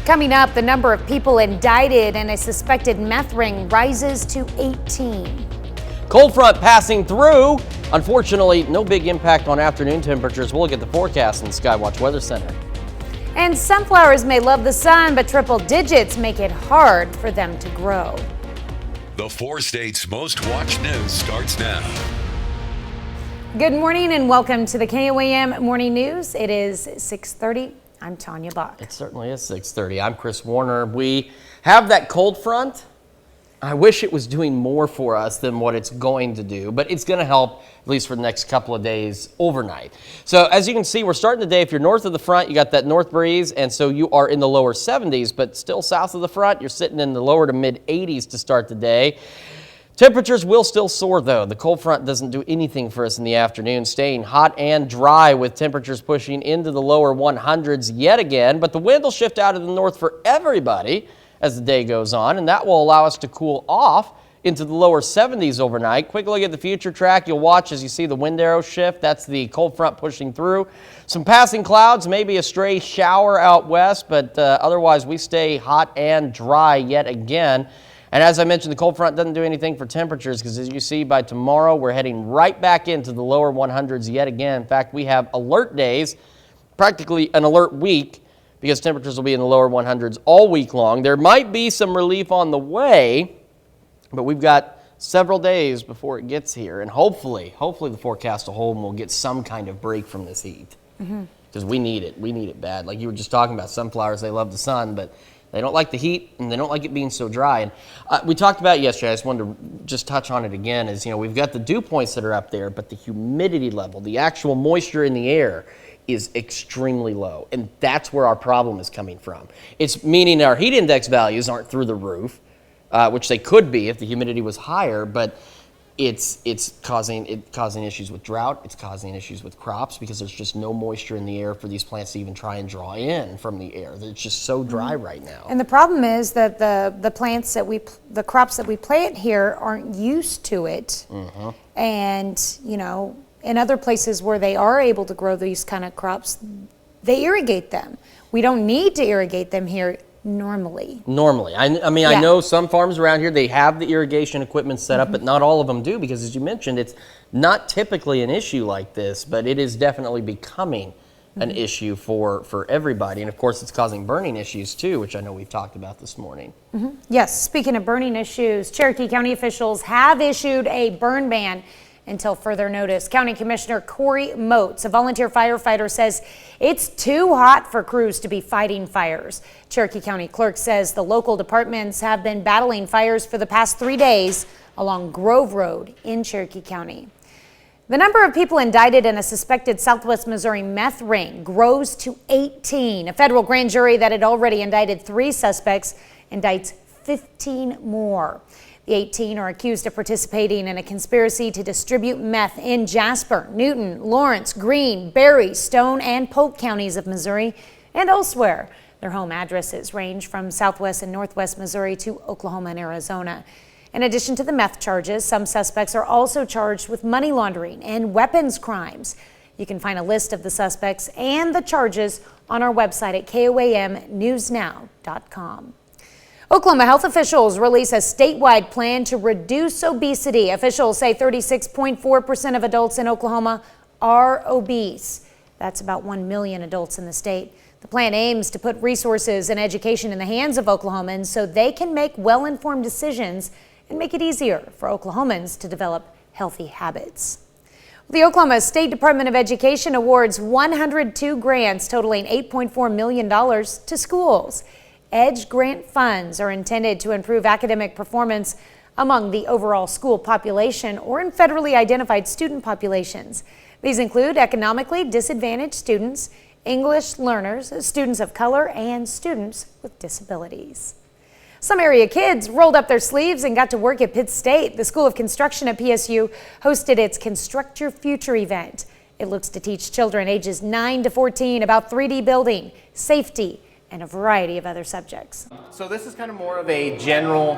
Coming up, the number of people indicted in a suspected meth ring rises to 18. Cold front passing through. Unfortunately, no big impact on afternoon temperatures. We'll look at the forecast in the Skywatch Weather Center. And sunflowers may love the sun, but triple digits make it hard for them to grow. The 4 states' most watched news starts now. Good morning and welcome to the KOAM Morning News. It is 6:30. I'm Tanya Bach. It certainly is 6:30. I'm Chris Warner. We have that cold front. I wish it was doing more for us than what it's going to do, but it's going to help at least for the next couple of days overnight. So as you can see, we're starting the day. If you're north of the front, you got that north breeze, and so you are in the lower 70s, but still south of the front, you're sitting in the lower to mid 80s to start the day. Temperatures will still soar, though. The cold front doesn't do anything for us in the afternoon, staying hot and dry with temperatures pushing into the lower 100s yet again. But the wind will shift out of the north for everybody as the day goes on, and that will allow us to cool off into the lower 70s overnight. Quick look at the future track. You'll watch as you see the wind arrow shift. That's the cold front pushing through. Some passing clouds, maybe a stray shower out west, but otherwise we stay hot and dry yet again. And as I mentioned, the cold front doesn't do anything for temperatures because as you see by tomorrow, we're heading right back into the lower 100s yet again. In fact, we have alert days, practically an alert week, because temperatures will be in the lower 100s all week long. There might be some relief on the way, but we've got several days before it gets here. And hopefully the forecast will hold and we'll get some kind of break from this heat. Because we need it. We need it bad. Like you were just talking about, sunflowers, they love the sun, but they don't like the heat, and they don't like it being so dry. And we talked about it yesterday. I just wanted to just touch on it again. Is, you know, we've got the dew points that are up there, but the humidity level, the actual moisture in the air, is extremely low, and that's where our problem is coming from. It's meaning our heat index values aren't through the roof, which they could be if the humidity was higher, but it's causing issues with drought. It's causing issues with crops because there's just no moisture in the air for these plants to even try and draw in from the air. It's just so dry right now. And the problem is that the plants that the crops that we plant here aren't used to it. And, you know, in other places where they are able to grow these kind of crops, they irrigate them. We don't need to irrigate them here normally? Normally. I mean, Yeah. I know some farms around here, they have the irrigation equipment set up, but not all of them do, because as you mentioned, it's not typically an issue like this, but it is definitely becoming an issue for everybody. And of course, it's causing burning issues too, which I know we've talked about this morning. Yes, speaking of burning issues, Cherokee County officials have issued a burn ban until further notice. County Commissioner Corey Moats, a volunteer firefighter, says it's too hot for crews to be fighting fires. Cherokee County Clerk says the local departments have been battling fires for the past 3 days along Grove Road in Cherokee County. The number of people indicted in a suspected Southwest Missouri meth ring grows to 18. A federal grand jury that had already indicted 3 suspects indicts 15 more. The 18 are accused of participating in a conspiracy to distribute meth in Jasper, Newton, Lawrence, Greene, Berry, Stone, and Polk counties of Missouri and elsewhere. Their home addresses range from Southwest and Northwest Missouri to Oklahoma and Arizona. In addition to the meth charges, some suspects are also charged with money laundering and weapons crimes. You can find a list of the suspects and the charges on our website at KOAMnewsnow.com. Oklahoma health officials release a statewide plan to reduce obesity. Officials say 36.4% of adults in Oklahoma are obese. That's about 1 million adults in the state. The plan aims to put resources and education in the hands of Oklahomans so they can make well-informed decisions and make it easier for Oklahomans to develop healthy habits. The Oklahoma State Department of Education awards 102 grants totaling $8.4 million to schools. EDGE grant funds are intended to improve academic performance among the overall school population or in federally identified student populations. These include economically disadvantaged students, English learners, students of color, and students with disabilities. Some area kids rolled up their sleeves and got to work at Pitt State. The School of Construction at PSU hosted its Construct Your Future event. It looks to teach children ages 9 to 14 about 3D building, safety, and a variety of other subjects. So this is kind of more of a general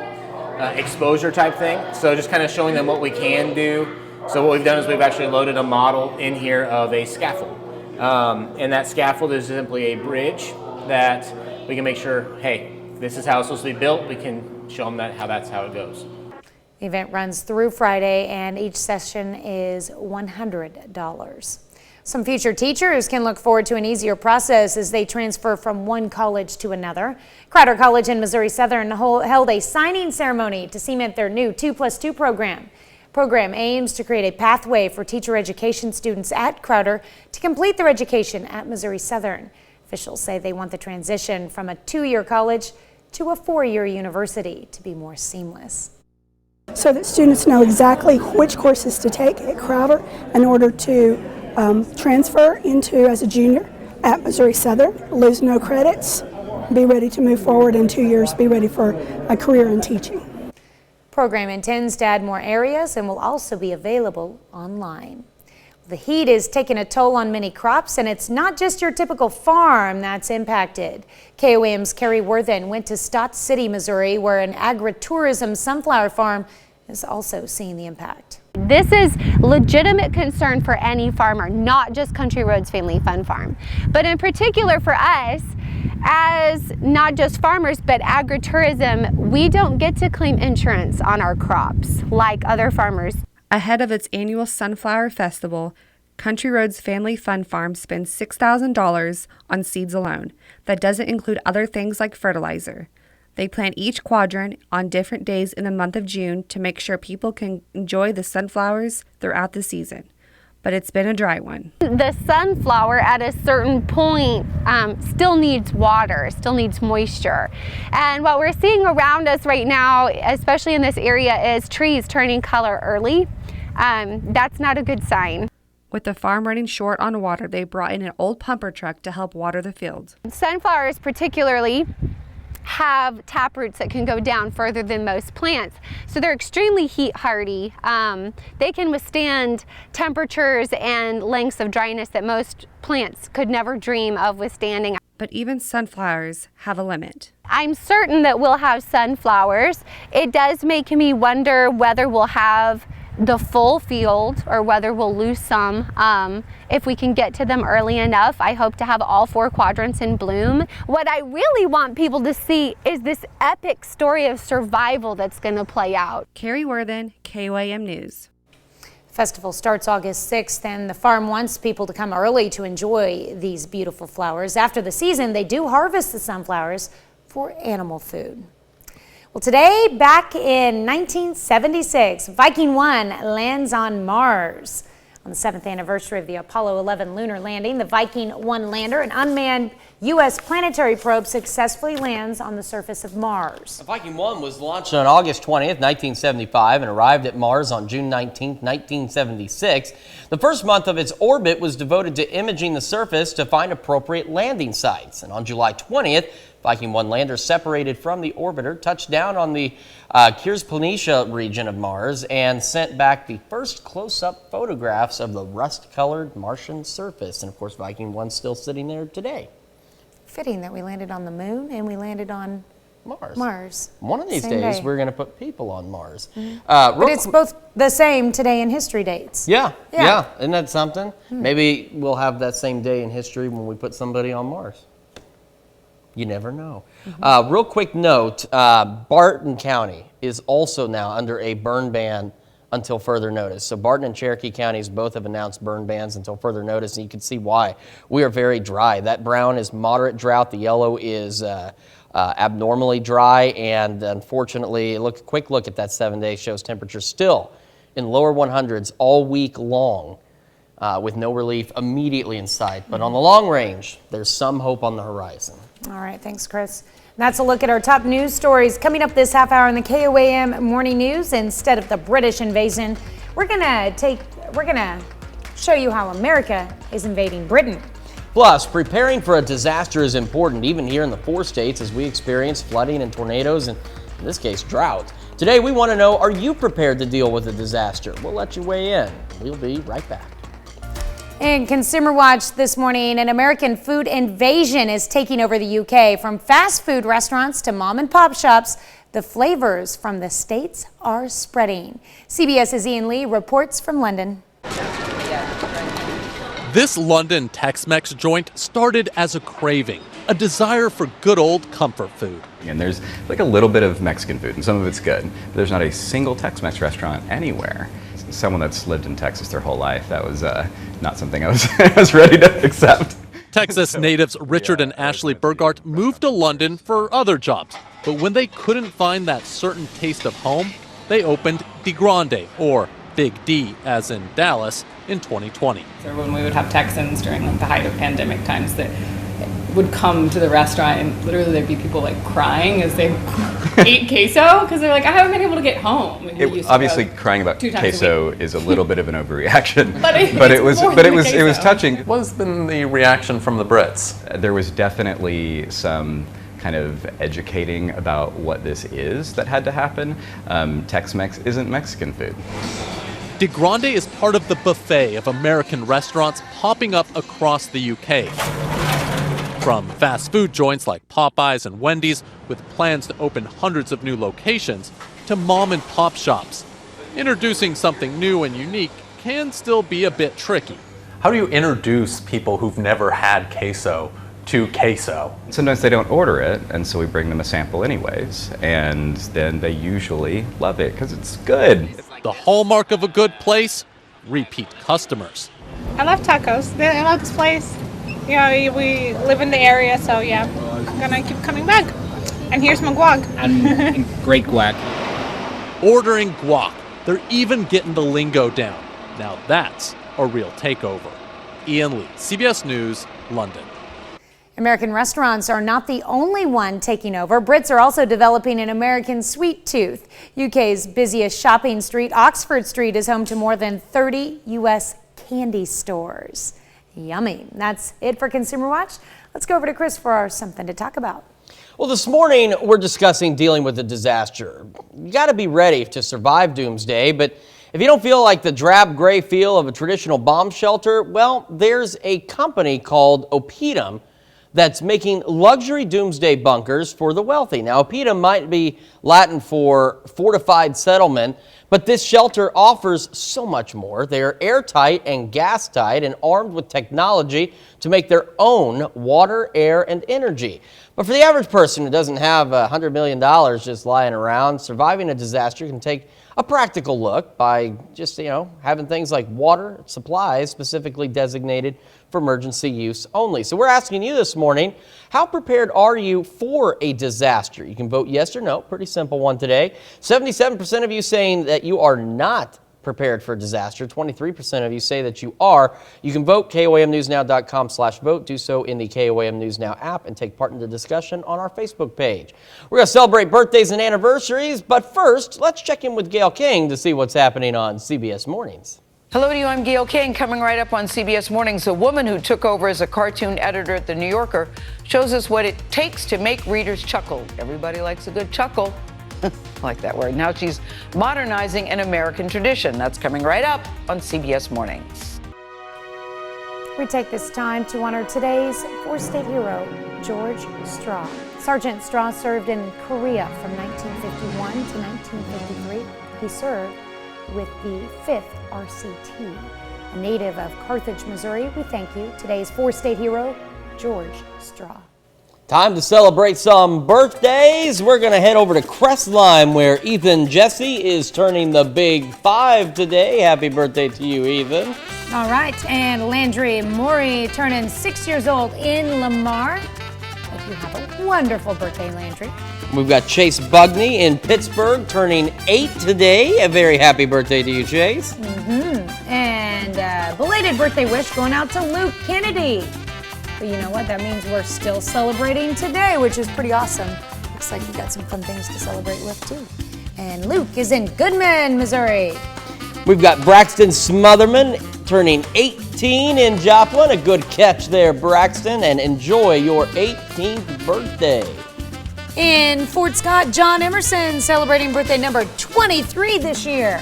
exposure type thing. So just kind of showing them what we can do. So what we've done is we've actually loaded a model in here of a scaffold. And that scaffold is simply a bridge that we can make sure, hey, this is how it's supposed to be built. We can show them that's how it goes. The event runs through Friday and each session is $100. Some future teachers can look forward to an easier process as they transfer from one college to another. Crowder College in Missouri Southern held a signing ceremony to cement their new 2+2 program. The program aims to create a pathway for teacher education students at Crowder to complete their education at Missouri Southern. Officials say they want the transition from a 2-year college to a 4-year university to be more seamless. So that students know exactly which courses to take at Crowder in order to transfer into as a junior at Missouri Southern, lose no credits, be ready to move forward in 2 years, be ready for a career in teaching. Program intends to add more areas and will also be available online. The heat is taking a toll on many crops, and it's not just your typical farm that's impacted. KOAM's Carrie Worthen went to Stott City, Missouri, where an agritourism sunflower farm is also seeing the impact. This is legitimate concern for any farmer, not just Country Roads Family Fun Farm. But in particular for us, as not just farmers, but agritourism, we don't get to claim insurance on our crops like other farmers. Ahead of its annual Sunflower Festival, Country Roads Family Fun Farm spends $6,000 on seeds alone. That doesn't include other things like fertilizer. They plant each quadrant on different days in the month of June to make sure people can enjoy the sunflowers throughout the season. But it's been a dry one. The sunflower at a certain point still needs water, still needs moisture. And what we're seeing around us right now, especially in this area, is trees turning color early. That's not a good sign. With the farm running short on water, they brought in an old pumper truck to help water the fields. Sunflowers particularly have tap roots that can go down further than most plants. So they're extremely heat hardy. They can withstand temperatures and lengths of dryness that most plants could never dream of withstanding. But even sunflowers have a limit. I'm certain that we'll have sunflowers. It does make me wonder whether we'll have the full field or whether we'll lose some. If we can get to them early enough, I hope to have all 4 quadrants in bloom. What I really want people to see is this epic story of survival that's going to play out. Carrie Worthen, KOAM News. Festival starts August 6th, and the farm wants people to come early to enjoy these beautiful flowers. After the season, they do harvest the sunflowers for animal food. Well, today, back in 1976, Viking 1 lands on Mars. On the 7th anniversary of the Apollo 11 lunar landing, the Viking 1 lander, an unmanned U.S. planetary probe, successfully lands on the surface of Mars. The Viking 1 was launched on August 20th, 1975, and arrived at Mars on June 19th, 1976. The first month of its orbit was devoted to imaging the surface to find appropriate landing sites. And on July 20th, Viking 1 lander separated from the orbiter, touched down on the Planitia region of Mars, and sent back the first close-up photographs of the rust-colored Martian surface. And of course, Viking 1's still sitting there today. Fitting that we landed on the moon and we landed on Mars. One of these Same days, day. we're going to put people on Mars. But it's both the same today in history dates. Yeah. Isn't that something? Maybe we'll have that same day in history when we put somebody on Mars. You never know. Real quick note, Barton County is also now under a burn ban until further notice. So Barton and Cherokee counties both have announced burn bans until further notice, and you can see why. We are very dry. That brown is moderate drought. The yellow is abnormally dry, and unfortunately, quick look at that 7-day shows temperatures still in lower 100s all week long, with no relief immediately in sight. But on the long range, there's some hope on the horizon. All right, thanks, Chris. That's a look at our top news stories coming up this half hour in the KOAM Morning News. Instead of the British invasion, we're gonna show you how America is invading Britain. Plus, preparing for a disaster is important, even here in the 4 states as we experience flooding and tornadoes, and in this case, drought. Today, we want to know, are you prepared to deal with a disaster? We'll let you weigh in. We'll be right back. In Consumer Watch this morning, an American food invasion is taking over the UK. From fast food restaurants to mom and pop shops, the flavors from the States are spreading. CBS's Ian Lee reports from London. This London Tex-Mex joint started as a craving, a desire for good old comfort food. And there's like a little bit of Mexican food, and some of it's good, but there's not a single Tex-Mex restaurant anywhere. Someone that's lived in Texas their whole life, that was not something I was ready to accept. Texas natives Richard and Ashley Burgart moved to London for other jobs, but when they couldn't find that certain taste of home, they opened De Grande, or Big D, as in Dallas, in 2020. So when we would have Texans during the height of pandemic times that would come to the restaurant, and literally there'd be people crying as they ate queso because they're like, I haven't been able to get home. Obviously, crying about queso is a little bit of an overreaction, but it was touching. What's been the reaction from the Brits? There was definitely some kind of educating about what this is that had to happen. Tex-Mex isn't Mexican food. De Grande is part of the buffet of American restaurants popping up across the UK. From fast food joints like Popeyes and Wendy's, with plans to open hundreds of new locations, to mom and pop shops. Introducing something new and unique can still be a bit tricky. How do you introduce people who've never had queso to queso? Sometimes they don't order it, and so we bring them a sample anyways, and then they usually love it because it's good. The hallmark of a good place? Repeat customers. I love tacos. I love this place. You know, we live in the area, so yeah, I'm gonna keep coming back. And here's my guac. And great guac. Ordering guac. They're even getting the lingo down. Now that's a real takeover. Ian Lee, CBS News, London. American restaurants are not the only one taking over. Brits are also developing an American sweet tooth. UK's busiest shopping street, Oxford Street, is home to more than 30 U.S. candy stores. Yummy. That's it for Consumer Watch. Let's go over to Chris for our Something to Talk About. Well, this morning we're discussing dealing with a disaster. You got to be ready to survive Doomsday, but if you don't feel like the drab gray feel of a traditional bomb shelter, well, there's a company called Opedum that's making luxury doomsday bunkers for the wealthy. Now, Oppida might be Latin for fortified settlement, but this shelter offers so much more. They are airtight and gas-tight and armed with technology to make their own water, air, and energy. But for the average person who doesn't have $100 million just lying around, surviving a disaster can take a practical look by just, having things like water supplies specifically designated for emergency use only. So we're asking you this morning, how prepared are you for a disaster? You can vote yes or no. Pretty simple one today. 77% of you saying that you are not prepared for a disaster. 23% of you say that you are. You can vote KOAMnewsnow.com/vote. Do so in the KOAM News Now app and take part in the discussion on our Facebook page. We're going to celebrate birthdays and anniversaries, but first, let's check in with Gail King to see what's happening on CBS Mornings. Hello to you, I'm Gail King. Coming right up on CBS Mornings, a woman who took over as a cartoon editor at The New Yorker shows us what it takes to make readers chuckle. Everybody likes a good chuckle. I like that word. Now she's modernizing an American tradition. That's coming right up on CBS Mornings. We take this time to honor today's four-state hero, George Straw. Sergeant Straw served in Korea from 1951 to 1953. He served with the 5th RCT. A native of Carthage, Missouri, we thank you. Today's four-state hero, George Straw. Time to celebrate some birthdays. We're going to head over to Crestline, where Ethan Jesse is turning the big 5 today. Happy birthday to you, Ethan. All right, and Landry Maury turning 6 years old in Lamar. Hope you have a wonderful birthday, Landry. We've got Chase Bugney in Pittsburgh turning 8 today. A very happy birthday to you, Chase. And belated birthday wish going out to Luke Kennedy. But you know what? That means we're still celebrating today, which is pretty awesome. Looks like you got some fun things to celebrate with, too. And Luke is in Goodman, Missouri. We've got Braxton Smotherman turning 18 in Joplin. A good catch there, Braxton, and enjoy your 18th birthday. In Fort Scott, John Emerson celebrating birthday number 23 this year.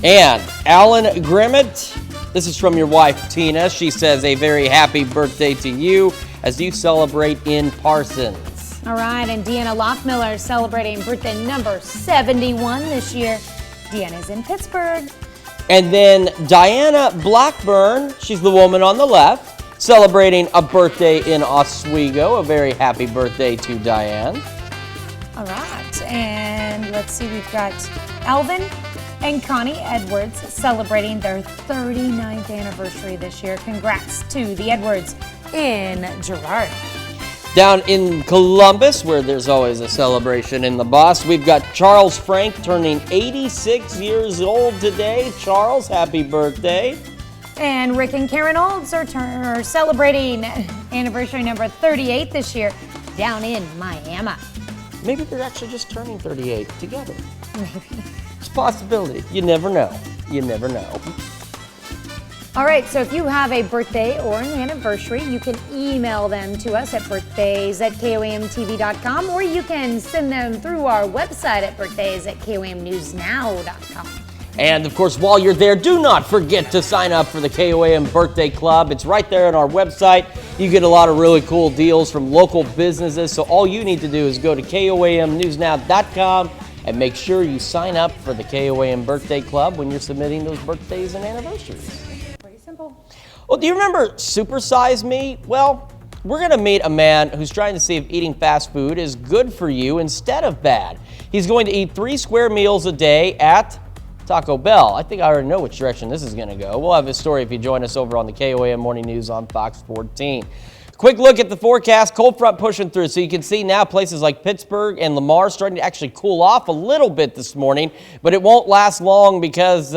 And Alan Grimmett, this is from your wife, Tina. She says a very happy birthday to you as you celebrate in Parsons. All right, and Deanna Lockmiller celebrating birthday number 71 this year. Deanna's in Pittsburgh. And then Diana Blackburn, she's the woman on the left, celebrating a birthday in Oswego. A very happy birthday to Diane. All right, and let's see, we've got Alvin and Connie Edwards celebrating their 39th anniversary this year. Congrats to the Edwards in Girard. Down in Columbus, where there's always a celebration in the boss, we've got Charles Frank turning 86 years old today. Charles, happy birthday. And Rick and Karen Olds are celebrating anniversary number 38 this year down in Miami. Maybe they're actually just turning 38 together. Maybe. It's a possibility. You never know. You never know. All right, so if you have a birthday or an anniversary, you can email them to us at birthdays@koamtv.com, or you can send them through our website at birthdays@koamnewsnow.com. And of course, while you're there, do not forget to sign up for the KOAM Birthday Club. It's right there on our website. You get a lot of really cool deals from local businesses. So all you need to do is go to KOAMnewsnow.com and make sure you sign up for the KOAM Birthday Club when you're submitting those birthdays and anniversaries. Pretty simple. Well, do you remember Super Size Me? Well, we're going to meet a man who's trying to see if eating fast food is good for you instead of bad. He's going to eat 3 square meals a day at Taco Bell. I think I already know which direction this is going to go. We'll have his story if you join us over on the KOAM Morning News on Fox 14. Quick look at the forecast. Cold front pushing through. So you can see now places like Pittsburgh and Lamar starting to actually cool off a little bit this morning, but it won't last long because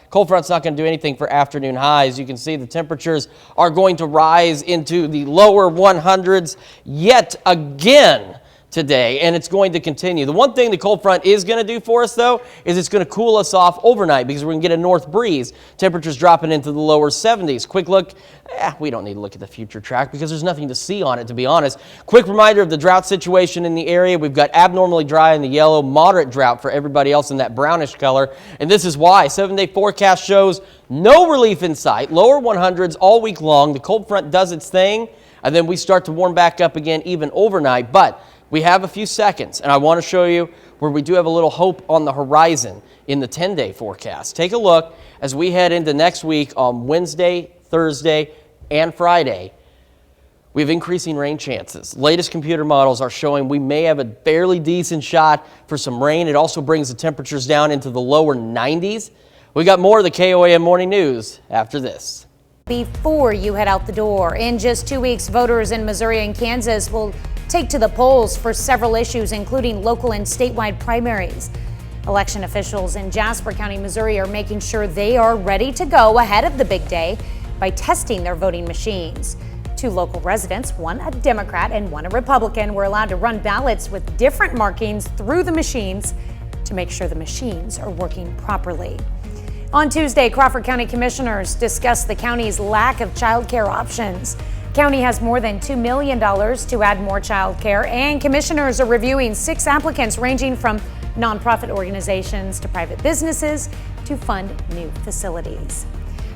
cold front's not going to do anything for afternoon highs. You can see the temperatures are going to rise into the lower 100s yet again today, and it's going to continue. The one thing the cold front is going to do for us, though, is it's going to cool us off overnight because we're going to get a north breeze. Temperatures dropping into the lower 70s. Quick look. We don't need to look at the future track because there's nothing to see on it, to be honest. Quick reminder of the drought situation in the area. We've got abnormally dry in the yellow, moderate drought for everybody else in that brownish color, and this is why. 7-day forecast shows no relief in sight. Lower 100s all week long. The cold front does its thing. and then we start to warm back up again even overnight. But we have a few seconds, and I want to show you where we do have a little hope on the horizon in the 10-day forecast. Take a look as we head into next week on Wednesday, Thursday, and Friday. We have increasing rain chances. Latest computer models are showing we may have a fairly decent shot for some rain. It also brings the temperatures down into the lower 90s. We got more of the KOAM Morning News after this. Before you head out the door, in just 2 weeks, voters in Missouri and Kansas will take to the polls for several issues, including local and statewide primaries. Election officials in Jasper County, Missouri are making sure they are ready to go ahead of the big day by testing their voting machines. 2 local residents, one a Democrat and one a Republican, were allowed to run ballots with different markings through the machines to make sure the machines are working properly. On Tuesday, Crawford County commissioners discussed the county's lack of child care options. County has more than $2 million to add more child care, and commissioners are reviewing 6 applicants ranging from nonprofit organizations to private businesses to fund new facilities.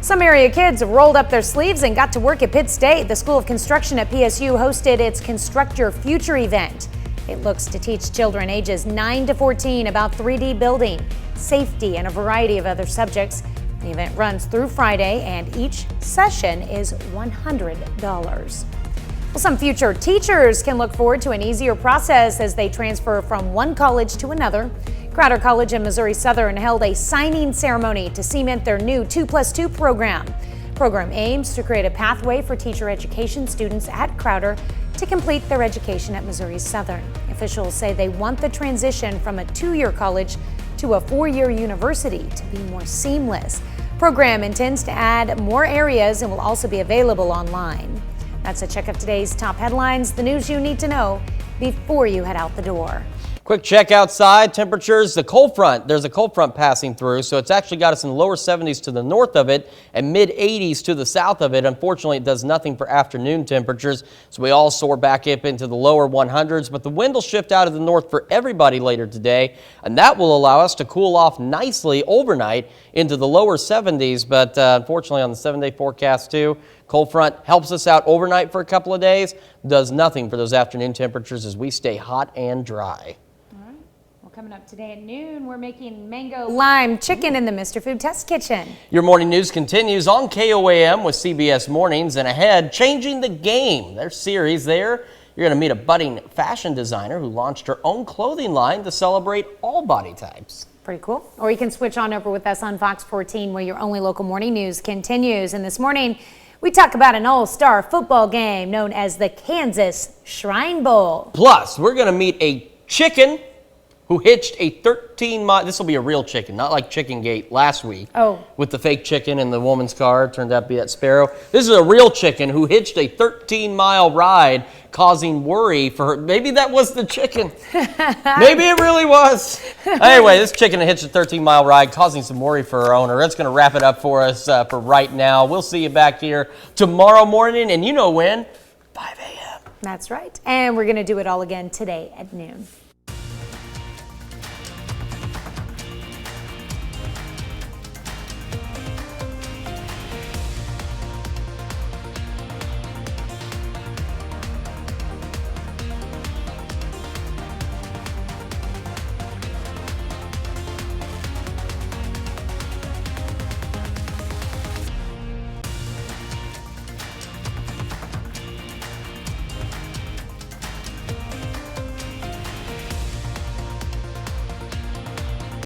Some area kids rolled up their sleeves and got to work at Pitt State. The School of Construction at PSU hosted its Construct Your Future event. It looks to teach children ages 9 to 14 about 3D building, safety, and a variety of other subjects. The event runs through Friday, and each session is $100. Well, some future teachers can look forward to an easier process as they transfer from one college to another. Crowder College and Missouri Southern held a signing ceremony to cement their new 2+2 program. The program aims to create a pathway for teacher education students at Crowder to complete their education at Missouri Southern. Officials say they want the transition from a 2-year college to a 4-year university to be more seamless. The program intends to add more areas and will also be available online. That's a check of today's top headlines, the news you need to know before you head out the door. Quick check outside, temperatures, the cold front. There's a cold front passing through, so it's actually got us in the lower 70s to the north of it and mid 80s to the south of it. Unfortunately, it does nothing for afternoon temperatures, so we all soar back up into the lower 100s, but the wind will shift out of the north for everybody later today, and that will allow us to cool off nicely overnight into the lower 70s, but unfortunately on the 7-day forecast too, cold front helps us out overnight for a couple of days, does nothing for those afternoon temperatures as we stay hot and dry. Coming up today at noon, we're making mango lime chicken in the Mr. Food Test Kitchen. Your morning news continues on KOAM with CBS Mornings, and ahead, Changing the Game. Their series there. You're going to meet a budding fashion designer who launched her own clothing line to celebrate all body types. Pretty cool. Or you can switch on over with us on Fox 14 where your only local morning news continues. And this morning, we talk about an all-star football game known as the Kansas Shrine Bowl. Plus, we're going to meet a chicken who hitched a 13-mile, this will be a real chicken, not like Chicken Gate last week. Oh. With the fake chicken in the woman's car, turned out to be that sparrow. This is a real chicken who hitched a 13-mile ride, causing worry for her. Maybe that was the chicken. Maybe it really was. Anyway, this chicken hitched a 13-mile ride, causing some worry for her owner. That's going to wrap it up for us for right now. We'll see you back here tomorrow morning, and you know when, 5 a.m. That's right. And we're going to do it all again today at noon.